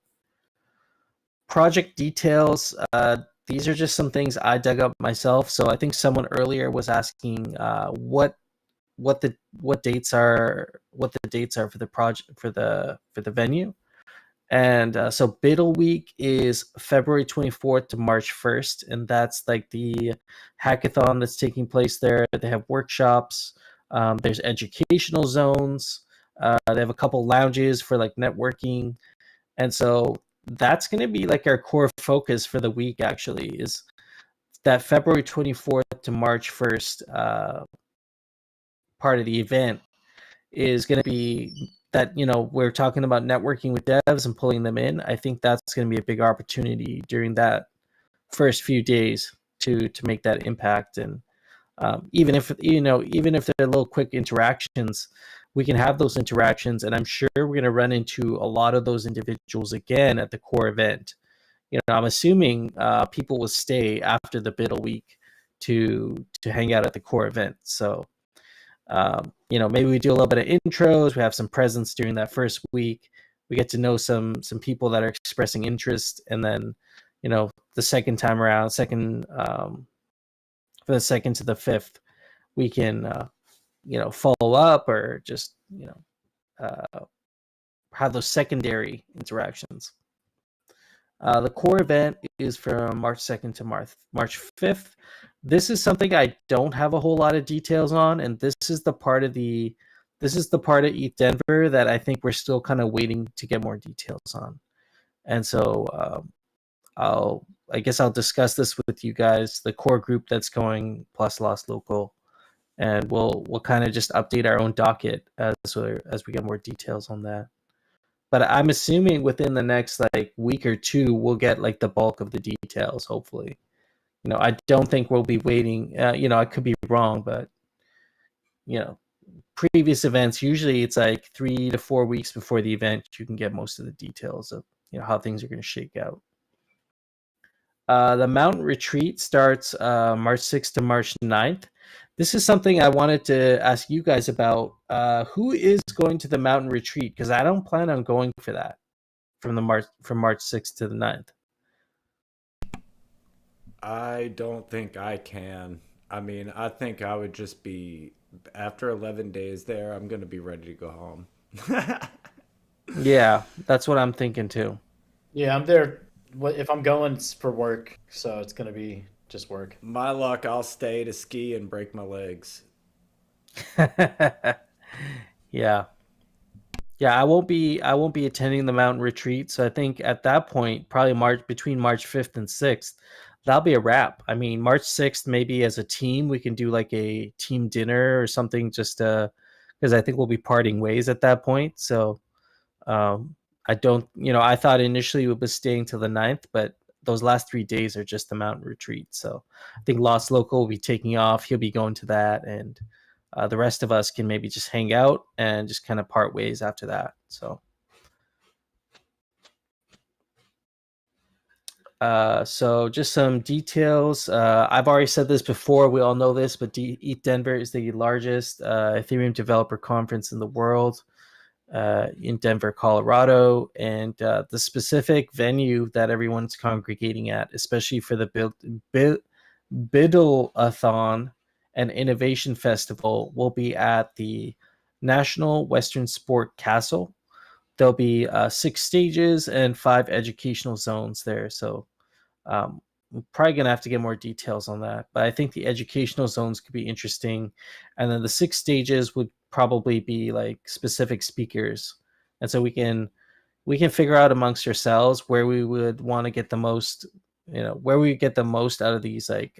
Project details. These are just some things I dug up myself. So I think someone earlier was asking what the dates are for the project for the venue. And so Biddle Week is February 24th to March 1st, and that's like the hackathon that's taking place there. They have workshops. There's educational zones. They have a couple lounges for like networking, and so that's going to be like our core focus for the week. Actually, is that February 24th to March 1st part of the event is going to be that, we're talking about networking with devs and pulling them in. I think that's going to be a big opportunity during that first few days to make that impact. And even if they're little quick interactions, we can have those interactions, and I'm sure we're going to run into a lot of those individuals again at the core event. I'm assuming people will stay after the Biddle Week to hang out at the core event. So maybe we do a little bit of intros. We have some presents during that first week. We get to know some people that are expressing interest, and then the second time around, for the second to the fifth, we can follow up or just have those secondary interactions. The core event is from March 2nd to March 5th. This is something I don't have a whole lot of details on, and this is the part of ETH Denver that I think we're still kind of waiting to get more details on. And so I guess I'll discuss this with you guys, the core group that's going, plus Lost Local, and we'll kind of just update our own docket as we get more details on that. But I'm assuming within the next like week or two, we'll get like the bulk of the details, hopefully. I don't think we'll be waiting. I could be wrong, but previous events, usually it's like 3 to 4 weeks before the event, you can get most of the details of how things are going to shake out. The mountain retreat starts March 6th to March 9th. This is something I wanted to ask you guys about. Who is going to the mountain retreat? Because I don't plan on going for that from March 6th to the 9th. I don't think I can. I mean, I think I would just be, after 11 days there, I'm going to be ready to go home. Yeah, that's what I'm thinking too. Yeah, I'm there. If I'm going, it's for work, so it's going to be just work. My luck, I'll stay to ski and break my legs. Yeah, I won't be attending the mountain retreat. So I think at that point, probably between March 5th and 6th, that'll be a wrap. I mean, March 6th, maybe as a team, we can do like a team dinner or something, just because I think we'll be parting ways at that point. So I don't, I thought initially we was staying till the 9th, but those last 3 days are just the mountain retreat. So I think Lost Local will be taking off. He'll be going to that, and the rest of us can maybe just hang out and just kind of part ways after that. So So just some details. I've already said this before. We all know this, but ETH Denver is the largest Ethereum developer conference in the world in Denver, Colorado. And the specific venue that everyone's congregating at, especially for the Biddle-a-thon and Innovation Festival, will be at the National Western Sport Castle. There'll be 6 stages and 5 educational zones there. So I'm probably going to have to get more details on that. But I think the educational zones could be interesting. And then the 6 stages would probably be like specific speakers. And so we can figure out amongst ourselves where we would want to get the most, where we get the most out of these like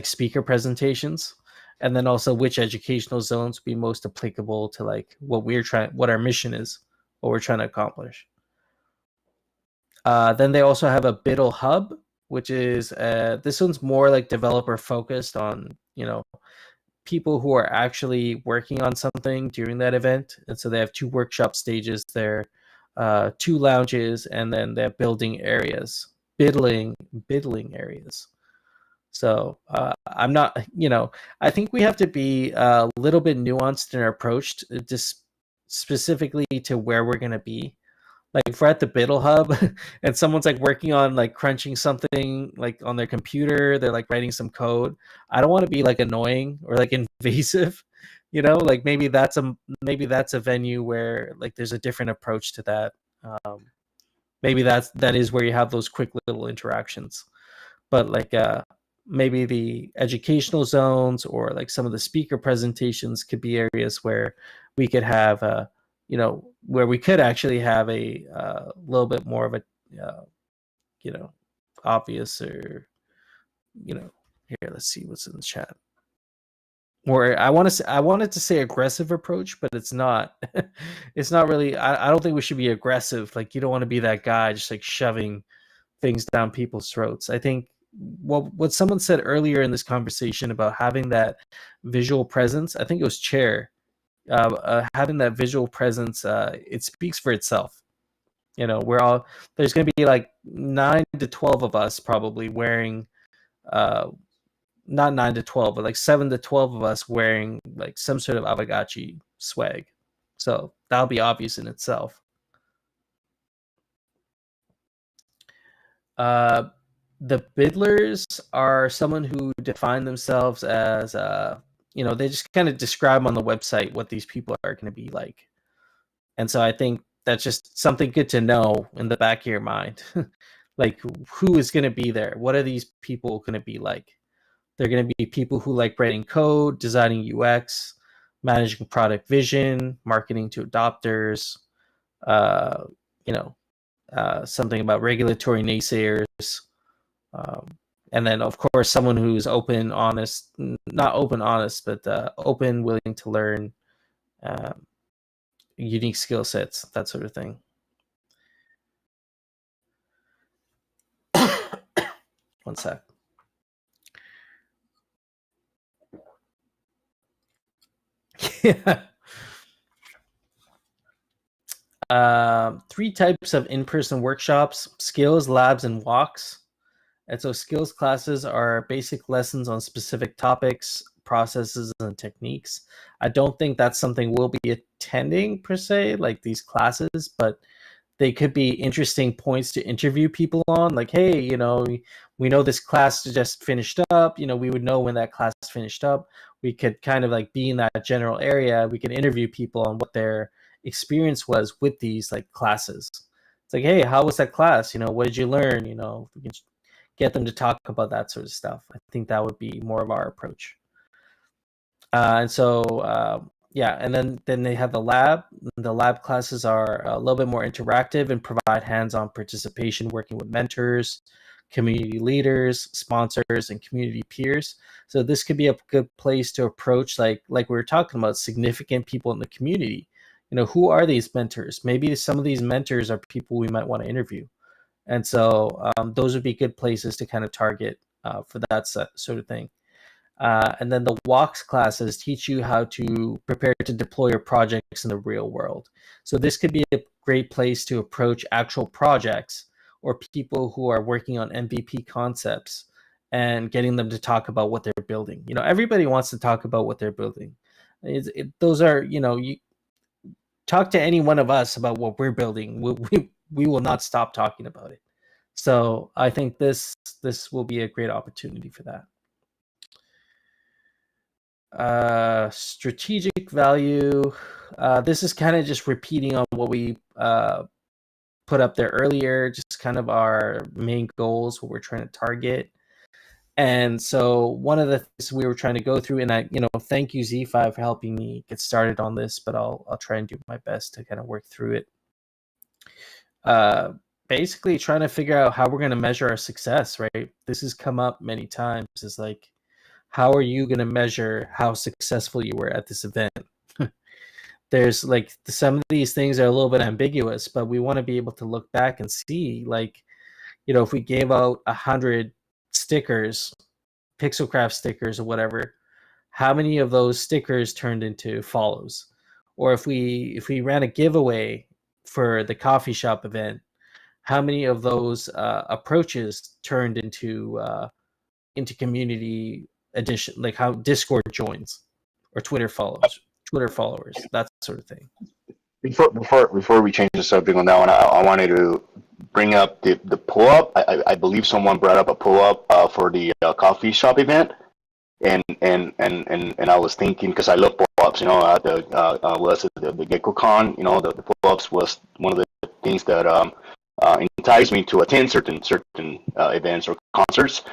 speaker presentations, and then also which educational zones would be most applicable to like what our mission is, what we're trying to accomplish. Then they also have a Biddle Hub, which is this one's more like developer focused on people who are actually working on something during that event, and so they have 2 workshop stages there, 2 lounges, and then they have biddling areas. So I'm not, I think we have to be a little bit nuanced in our approach, just specifically to where we're going to be. Like if we're at the Biddle Hub and someone's like working on like crunching something like on their computer, they're like writing some code. I don't want to be like annoying or like invasive, like maybe that's a venue where like there's a different approach to that. Maybe that is where you have those quick little interactions. But like maybe the educational zones or like some of the speaker presentations could be areas where we could have where we could actually have a little bit more of a obvious, or here, let's see what's in the chat. Or I wanted to say aggressive approach, but it's not. It's not really. I don't think we should be aggressive. Like you don't want to be that guy just like shoving things down people's throats. I think what someone said earlier in this conversation about having that visual presence, I think it was Chair, having that visual presence, it speaks for itself. There's going to be like 9 to 12 of us probably wearing, not 9 to 12, but like 7 to 12 of us wearing like some sort of Aavegotchi swag. So that'll be obvious in itself. The biddlers are someone who define themselves as, they just kind of describe on the website what these people are going to be like. And so I think that's just something good to know in the back of your mind. Like who is going to be there? What are these people going to be like? They're going to be people who like writing code, designing UX, managing product vision, marketing to adopters, something about regulatory naysayers. And then, of course, someone who's open, honest, not open, honest, but open, willing to learn, unique skill sets, that sort of thing. One sec. Yeah. 3 types of in-person workshops: skills, labs, and walks. And so skills classes are basic lessons on specific topics, processes, and techniques. I don't think that's something we'll be attending per se, like these classes, but they could be interesting points to interview people on. Like, hey, we know this class just finished up. We would know when that class finished up. We could kind of like be in that general area. We could interview people on what their experience was with these like classes. It's like, hey, how was that class? What did you learn? We can get them to talk about that sort of stuff. I think that would be more of our approach. And so, and then they have the lab. The lab classes are a little bit more interactive and provide hands-on participation, working with mentors, community leaders, sponsors, and community peers. So this could be a good place to approach, like we were talking about, significant people in the community. Who are these mentors? Maybe some of these mentors are people we might want to interview. And so those would be good places to kind of target for that sort of thing. And then the walks classes teach you how to prepare to deploy your projects in the real world. So this could be a great place to approach actual projects or people who are working on MVP concepts and getting them to talk about what they're building. Everybody wants to talk about what they're building. Those are, you talk to any one of us about what we're building. We will not stop talking about it. So I think this will be a great opportunity for that. Strategic value. This is kind of just repeating on what we put up there earlier, just kind of our main goals, what we're trying to target. And so one of the things we were trying to go through, and I, thank you Z5 for helping me get started on this, but I'll try and do my best to kind of work through it. Basically trying to figure out how we're going to measure our success, right? This has come up many times. Is like, how are you going to measure how successful you were at this event? There's like some of these things are a little bit ambiguous, but we want to be able to look back and see, like, if we gave out 100 stickers, Pixelcraft stickers or whatever, how many of those stickers turned into follows? Or if we ran a giveaway for the coffee shop event, how many of those approaches turned into community addition, like how Discord joins or Twitter followers, that sort of thing. Before we change the subject on that one, I wanted to bring up the pull up. I believe someone brought up a pull up for the coffee shop event, and I was thinking, because I love pull ups, at the GeckoCon, the pull ups was one of the things that enticed me to attend certain events or concerts.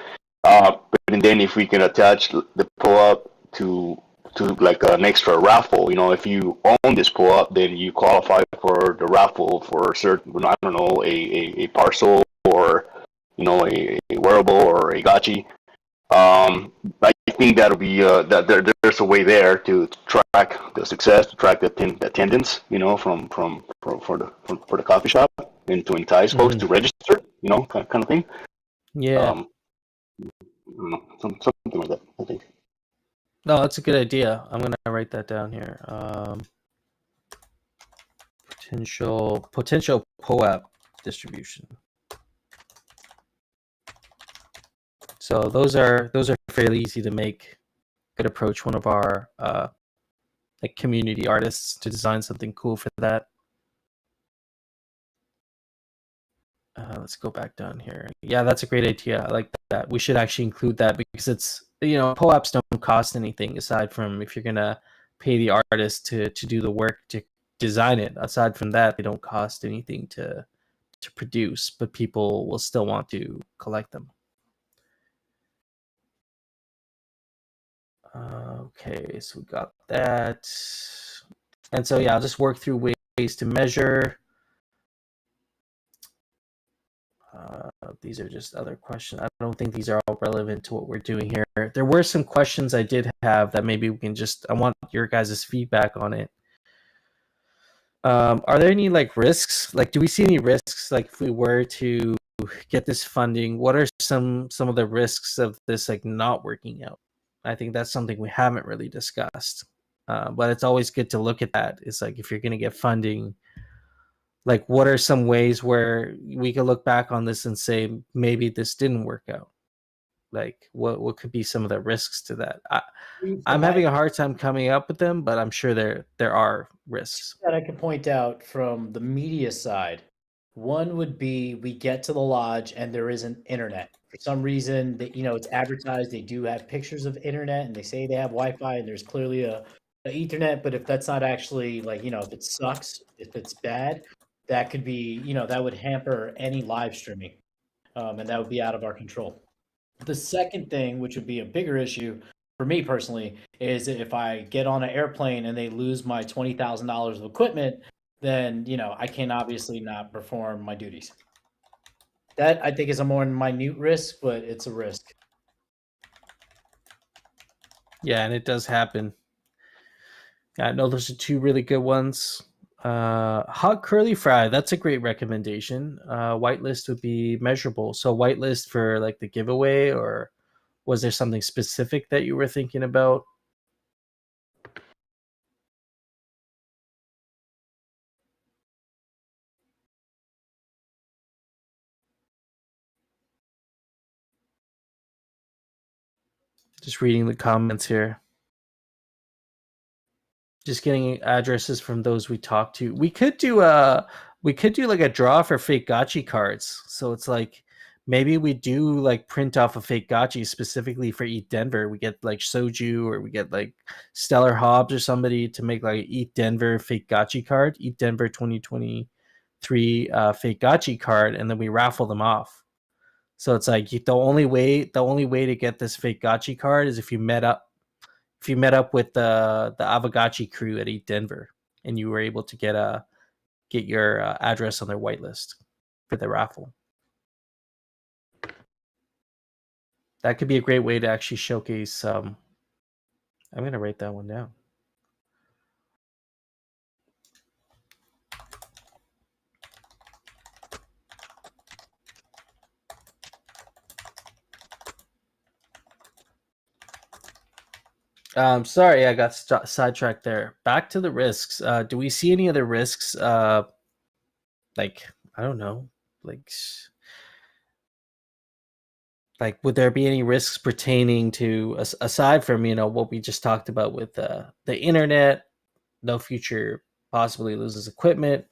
And then if we can attach the pull up to like an extra raffle, if you own this pull up, then you qualify for the raffle for certain, I don't know, a parcel, or a wearable or a gotchi. I think that'll be that there's a way there to track the success, to track the attendance, from for the coffee shop, and to entice folks to register, kind of thing. Yeah. I don't know, something like that, I think. No, that's a good idea. I'm gonna write that down here. Potential POAP distribution. So those are fairly easy to make. Could approach one of our like community artists to design something cool for that. Let's go back down here. Yeah, that's a great idea. I like that. We should actually include that, because it's, POAPs don't cost anything aside from if you're gonna pay the artist to do the work to design it. Aside from that, they don't cost anything to produce, but people will still want to collect them. Okay, so we got that. And so yeah, I'll just work through ways to measure. These are just other questions. I don't think these are all relevant to what we're doing here. There were some questions I did have that maybe we can I want your guys' feedback on it. Are there any like risks? Like, do we see any risks? Like, if we were to get this funding, what are some of the risks of this like not working out? I think that's something we haven't really discussed. But it's always good to look at that. It's like, if you're going to get funding, like, what are some ways where we could look back on this and say, maybe this didn't work out? Like, what could be some of the risks to that? I'm having a hard time coming up with them, but I'm sure there are risks. That I could point out from the media side. One would be, we get to the lodge and there isn't internet. For some reason, that it's advertised they do have pictures of internet, and they say they have Wi-Fi, and there's clearly a Ethernet, but if that's not actually, like, if it sucks, if it's bad, that could be, that would hamper any live streaming, and that would be out of our control. The second thing, which would be a bigger issue for me personally, is if I get on an airplane and they lose my $20,000 of equipment, then I can obviously not perform my duties. That, I think, is a more minute risk, but it's a risk. Yeah, and it does happen. I know those are two really good ones. Hot curly fry, that's a great recommendation. Whitelist would be measurable. So whitelist for like the giveaway, or was there something specific that you were thinking about? Just reading the comments here. Just getting addresses from those we talked to. We could do like a draw for fake gotchi cards. So it's like maybe we do like print off a fake gotchi specifically for Eat Denver. We get like Soju, or we get like Stellar Hobbs or somebody to make like Eat Denver fake gotchi card, Eat Denver 2023 fake gotchi card, and then we raffle them off. So it's like the only way to get this fake gotchi card is if you met up with the Aavegotchi crew at Eat Denver, and you were able to get your address on their whitelist for the raffle. That could be a great way to actually showcase. I'm going to write that one down. Sorry, I got sidetracked there. Back to the risks. Do we see any other risks? Like, I don't know, like would there be any risks pertaining to aside from what we just talked about with the internet? No future possibly loses equipment.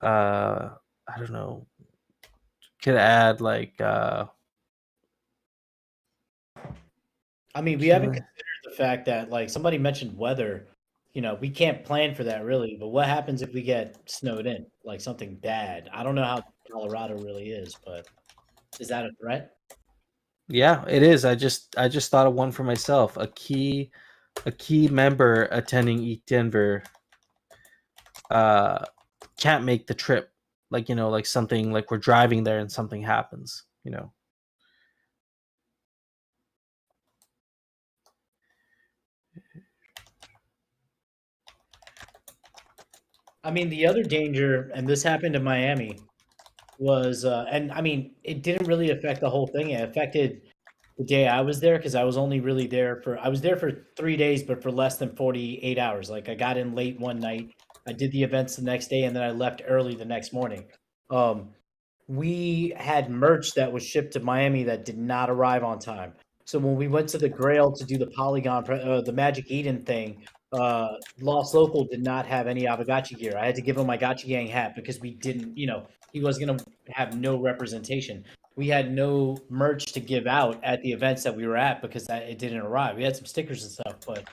I don't know. Could add like. I mean, we haven't considered the fact that, like, somebody mentioned weather. We can't plan for that really, but what happens if we get snowed in, like something bad? I don't know how Colorado really is, but is that a threat? Yeah, it is. I just thought of one for myself. A key member attending Eat Denver can't make the trip. Like, like something, like we're driving there and something happens, I mean, the other danger, and this happened in Miami, was, and I mean, it didn't really affect the whole thing. It affected the day I was there because I was only really I was there for 3 days, but for less than 48 hours. Like, I got in late one night, I did the events the next day, and then I left early the next morning. We had merch that was shipped to Miami that did not arrive on time. So when we went to the Grail to do the Polygon, the Magic Eden thing, Lost Local did not have any Aavegotchi gear. I had to give him my Gotchi Gang hat because we didn't, he was going to have no representation. We had no merch to give out at the events that we were at because it didn't arrive. We had some stickers and stuff, but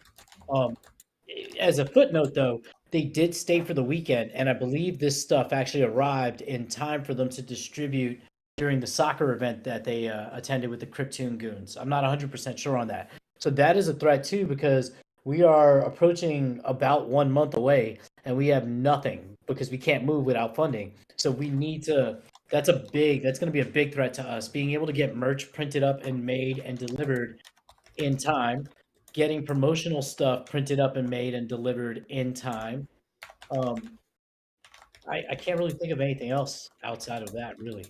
as a footnote, though, they did stay for the weekend, and I believe this stuff actually arrived in time for them to distribute during the soccer event that they attended with the Cryptoon Goons. I'm not 100% sure on that. So that is a threat, too, because we are approaching about 1 month away, and we have nothing because we can't move without funding. So we need to – that's going to be a big threat to us, being able to get merch printed up and made and delivered in time, getting promotional stuff printed up and made and delivered in time. I can't really think of anything else outside of that, really.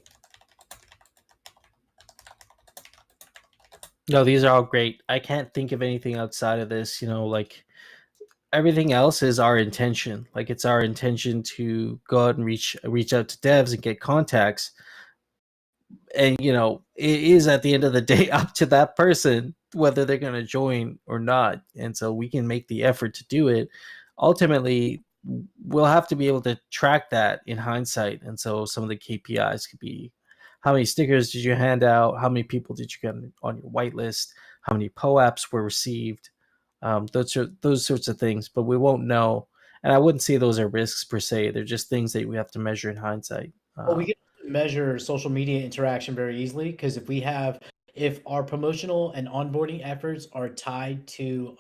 No, these are all great. I can't think of anything outside of this. Like everything else is our intention. Like it's our intention to go out and reach out to devs and get contacts. And it is at the end of the day up to that person whether they're going to join or not. And so we can make the effort to do it. Ultimately, we'll have to be able to track that in hindsight. And so some of the KPIs could be how many stickers did you hand out? How many people did you get on your whitelist? How many POAPs were received? Those sorts of things, but we won't know. And I wouldn't say those are risks per se. They're just things that we have to measure in hindsight. Well, we can measure social media interaction very easily because if our promotional and onboarding efforts are tied to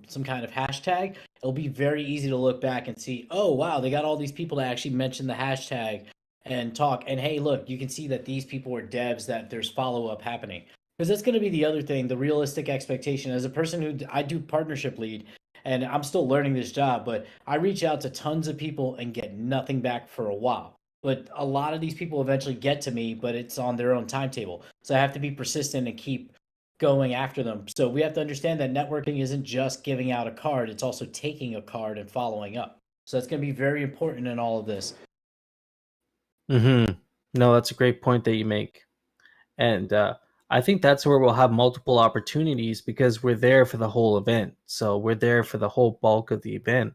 some kind of hashtag, it'll be very easy to look back and see, oh, wow, they got all these people to actually mention the hashtag and talk. And hey, look, you can see that these people are devs, that there's follow-up happening. Because that's going to be the other thing, the realistic expectation. As a person who I do partnership lead, and I'm still learning this job, but I reach out to tons of people and get nothing back for a while. But a lot of these people eventually get to me, but it's on their own timetable. So I have to be persistent and keep going after them. So we have to understand that networking isn't just giving out a card, it's also taking a card and following up. So that's going to be very important in all of this. No, that's a great point that you make. And I think that's where we'll have multiple opportunities because we're there for the whole event. So we're there for the whole bulk of the event.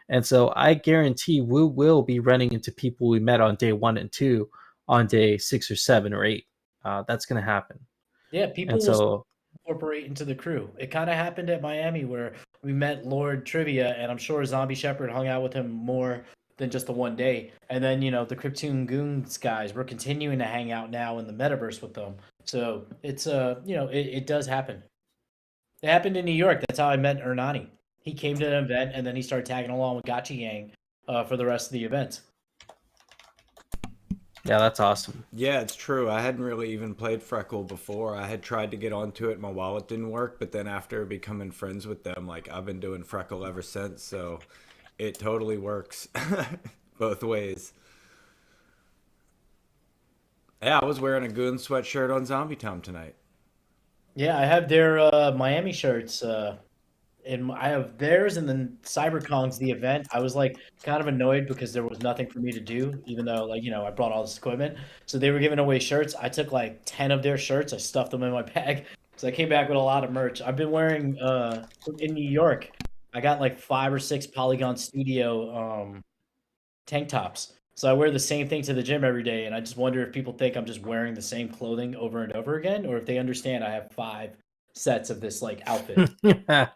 And so I guarantee we will be running into people we met on day 1 and 2 on day 6 or 7 or 8. That's going to happen. Yeah, And people will so, incorporate into the crew. It kind of happened at Miami where we met Lord Trivia, and I'm sure ZombieShepherd hung out with him more than just the one day. And then, the Krypton Goons guys, we're continuing to hang out now in the metaverse with them. So it's, it does happen. It happened in New York. That's how I met Ernani. He came to an event, and then he started tagging along with Gotchi Gang for the rest of the event. yeah, that's awesome. Yeah, it's true. I hadn't really even played Freckle before. I had tried to get onto it, my wallet didn't work, but then after becoming friends with them, like I've been doing Freckle ever since, so it totally works both ways. Yeah, I was wearing a Goon sweatshirt on Zombie Town tonight. Yeah, I have their Miami shirts. And I have theirs, and then CyberCon's the event. I was like kind of annoyed because there was nothing for me to do, even though I brought all this equipment. So they were giving away shirts. I took like 10 of their shirts. I stuffed them in my bag. So I came back with a lot of merch. I've been wearing in New York. I got like 5 or 6 Polygon Studio tank tops. So I wear the same thing to the gym every day, and I just wonder if people think I'm just wearing the same clothing over and over again, or if they understand I have 5 sets of this like outfit. Yeah.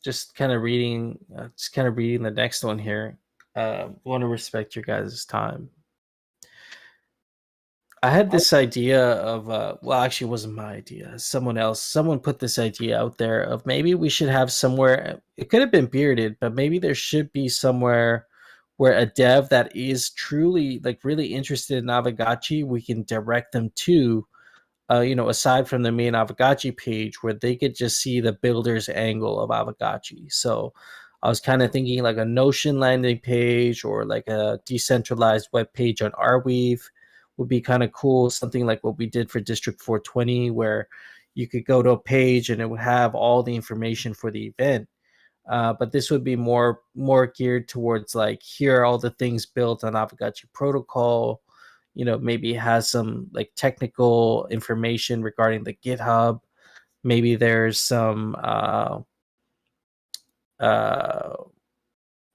Just kind of reading the next one here. Want to respect your guys' time. I had this idea of well, actually it wasn't my idea. Someone put this idea out there of maybe we should have somewhere, it could have been Bearded, but maybe there should be somewhere where a dev that is truly like really interested in Aavegotchi, we can direct them to aside from the main Aavegotchi page where they could just see the builder's angle of Aavegotchi. So I was kind of thinking like a Notion landing page or like a decentralized web page on Arweave would be kind of cool. Something like what we did for District 420, where you could go to a page and it would have all the information for the event. But this would be more geared towards like, here are all the things built on Aavegotchi protocol. Maybe has some like technical information regarding the GitHub. Maybe there's some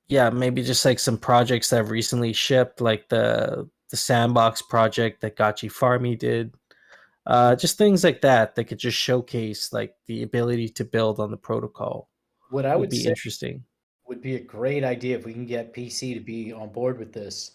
maybe just like some projects that have recently shipped, like the sandbox project that Gotchi Farmy did. Just things like that that could just showcase like the ability to build on the protocol. What I would would be say interesting. would be a great idea if we can get PC to be on board with this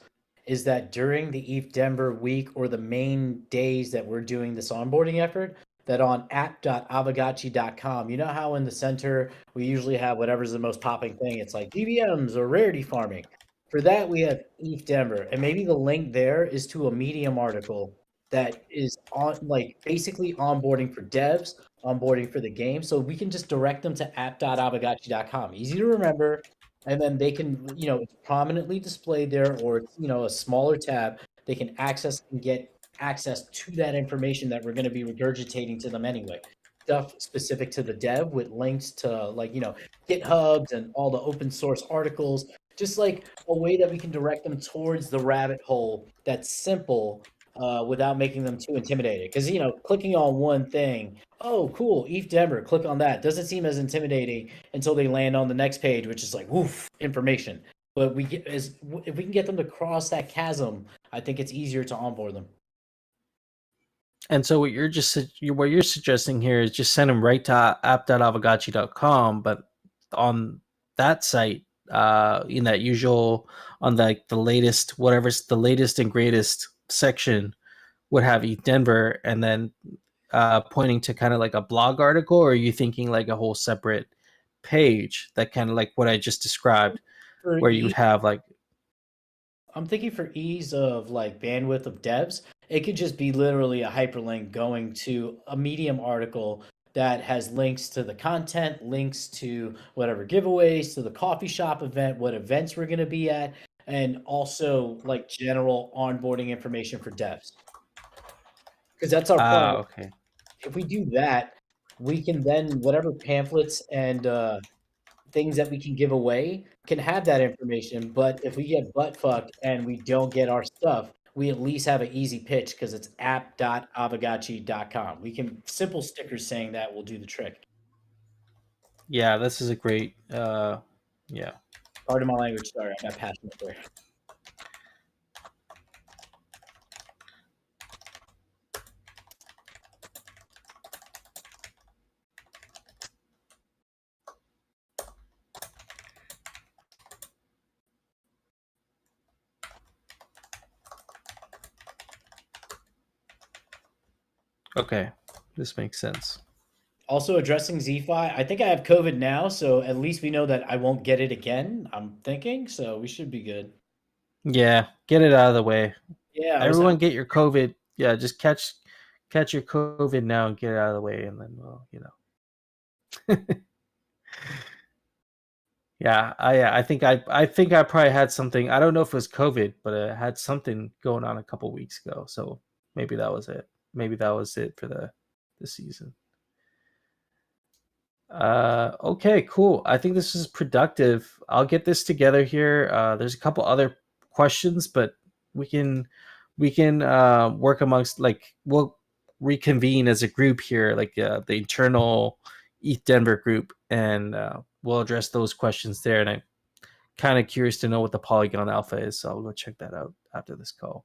is that during the ETH Denver week or the main days that we're doing this onboarding effort, that on app.aavegotchi.com, you know how in the center we usually have whatever's the most popping thing, it's like DVMs or rarity farming. For that, we have ETH Denver, and maybe the link there is to a Medium article that is on like basically onboarding for devs, onboarding for the game. So we can just direct them to app.aavegotchi.com. Easy to remember. And then they can, it's prominently displayed there, or it's, a smaller tab. They can access and get access to that information that we're going to be regurgitating to them anyway. Stuff specific to the dev with links to like, GitHubs and all the open source articles, just like a way that we can direct them towards the rabbit hole that's simple without making them too intimidated. Because, clicking on one thing, oh, cool, ETH Denver, click on that. Doesn't seem as intimidating until they land on the next page, which is like, woof, information. But if we can get them to cross that chasm, I think it's easier to onboard them. And so what you're suggesting here is just send them right to app.aavegotchi.com, but on that site, in that usual, on the latest, whatever's the latest and greatest section, would have ETH Denver, and then pointing to kind of like a blog article, or are you thinking like a whole separate page that kind of like what I just described, where you would have like, I'm thinking for ease of like bandwidth of devs, it could just be literally a hyperlink going to a Medium article that has links to the content, links to whatever giveaways, to the coffee shop event, what events we're going to be at, and also like general onboarding information for devs. Because that's our plan. okay. If we do that, we can then, whatever pamphlets and things that we can give away, can have that information, but if we get butt fucked and we don't get our stuff, we at least have an easy pitch because it's app.aavegotchi.com. We can simple stickers saying that will do the trick. Yeah, this is a great. Yeah. Pardon my language. Sorry, I got passionate there. Okay, this makes sense. Also addressing Z-Fi, I think I have COVID now, so at least we know that I won't get it again. I'm thinking, so we should be good. Yeah, get it out of the way. Yeah, Everyone get your COVID. Yeah, just catch your COVID now and get it out of the way, and then we'll, Yeah, I think I probably had something. I don't know if it was COVID, but I had something going on a couple weeks ago. So maybe that was it. Maybe that was it for the season. Okay, cool. I think this is productive. I'll get this together here. There's a couple other questions, but we can work amongst, like, we'll reconvene as a group here, like the internal ETH Denver group, and we'll address those questions there. And I'm kind of curious to know what the Polygon Alpha is, so I'll go check that out after this call.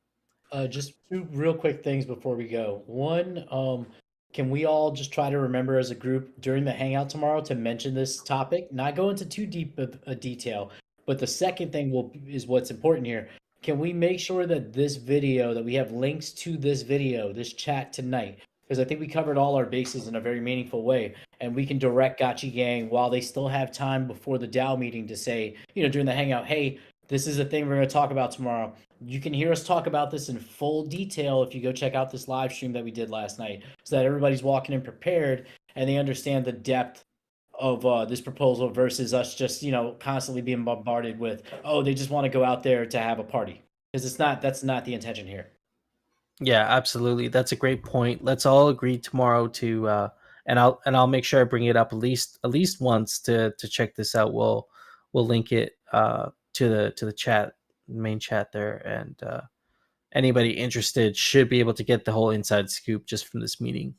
Just two real quick things before we go. One, can we all just try to remember as a group during the hangout tomorrow to mention this topic? Not go into too deep of a detail, but the second thing is what's important here. Can we make sure that this video, that we have links to this video, this chat tonight? Because I think we covered all our bases in a very meaningful way, and we can direct Gotchi Gang while they still have time before the DAO meeting to say, during the hangout, hey, this is the thing we're going to talk about tomorrow. You can hear us talk about this in full detail if you go check out this live stream that we did last night, so that everybody's walking in prepared and they understand the depth of this proposal versus us just, constantly being bombarded with, oh, they just want to go out there to have a party. Because that's not the intention here. Yeah, absolutely. That's a great point. Let's all agree tomorrow to and I'll make sure I bring it up at least once to check this out. We'll link it to the chat, main chat there, and anybody interested should be able to get the whole inside scoop just from this meeting.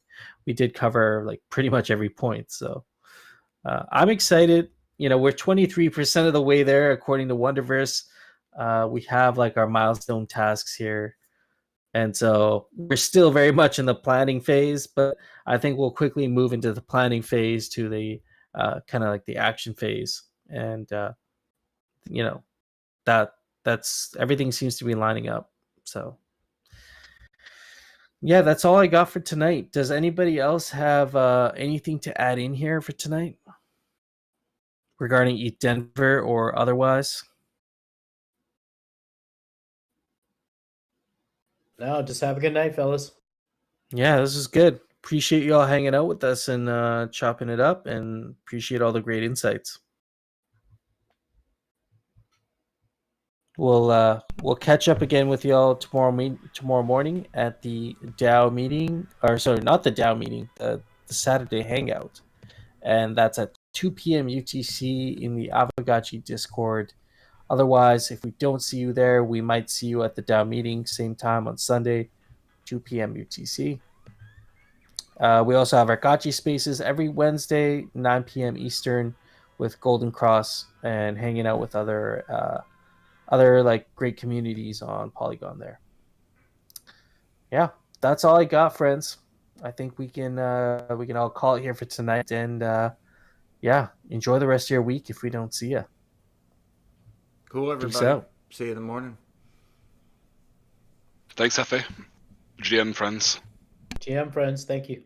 We did cover like pretty much every point, so I'm excited. We're 23% of the way there according to Wonderverse. We have like our milestone tasks here. And so we're still very much in the planning phase, but I think we'll quickly move into the planning phase to the kind of like the action phase. And, that's everything seems to be lining up. So, yeah, that's all I got for tonight. Does anybody else have anything to add in here for tonight regarding ETH Denver or otherwise? No, just have a good night, fellas. Yeah, this is good. Appreciate you all hanging out with us and chopping it up, and appreciate all the great insights. We'll catch up again with y'all tomorrow morning at the DAO meeting, or sorry, not the DAO meeting, the Saturday hangout, and that's at 2 p.m. UTC in the Aavegotchi Discord. Otherwise, if we don't see you there, we might see you at the DAO meeting same time on Sunday, 2 p.m. UTC. We also have our Gotchi spaces every Wednesday, 9 p.m. Eastern, with Golden Cross and hanging out with other like great communities on Polygon there. Yeah, that's all I got, friends. I think we can all call it here for tonight, and yeah, enjoy the rest of your week if we don't see you. Cool, everybody. Peace out. See you in the morning. Thanks, Efe. GM friends. GM friends, thank you.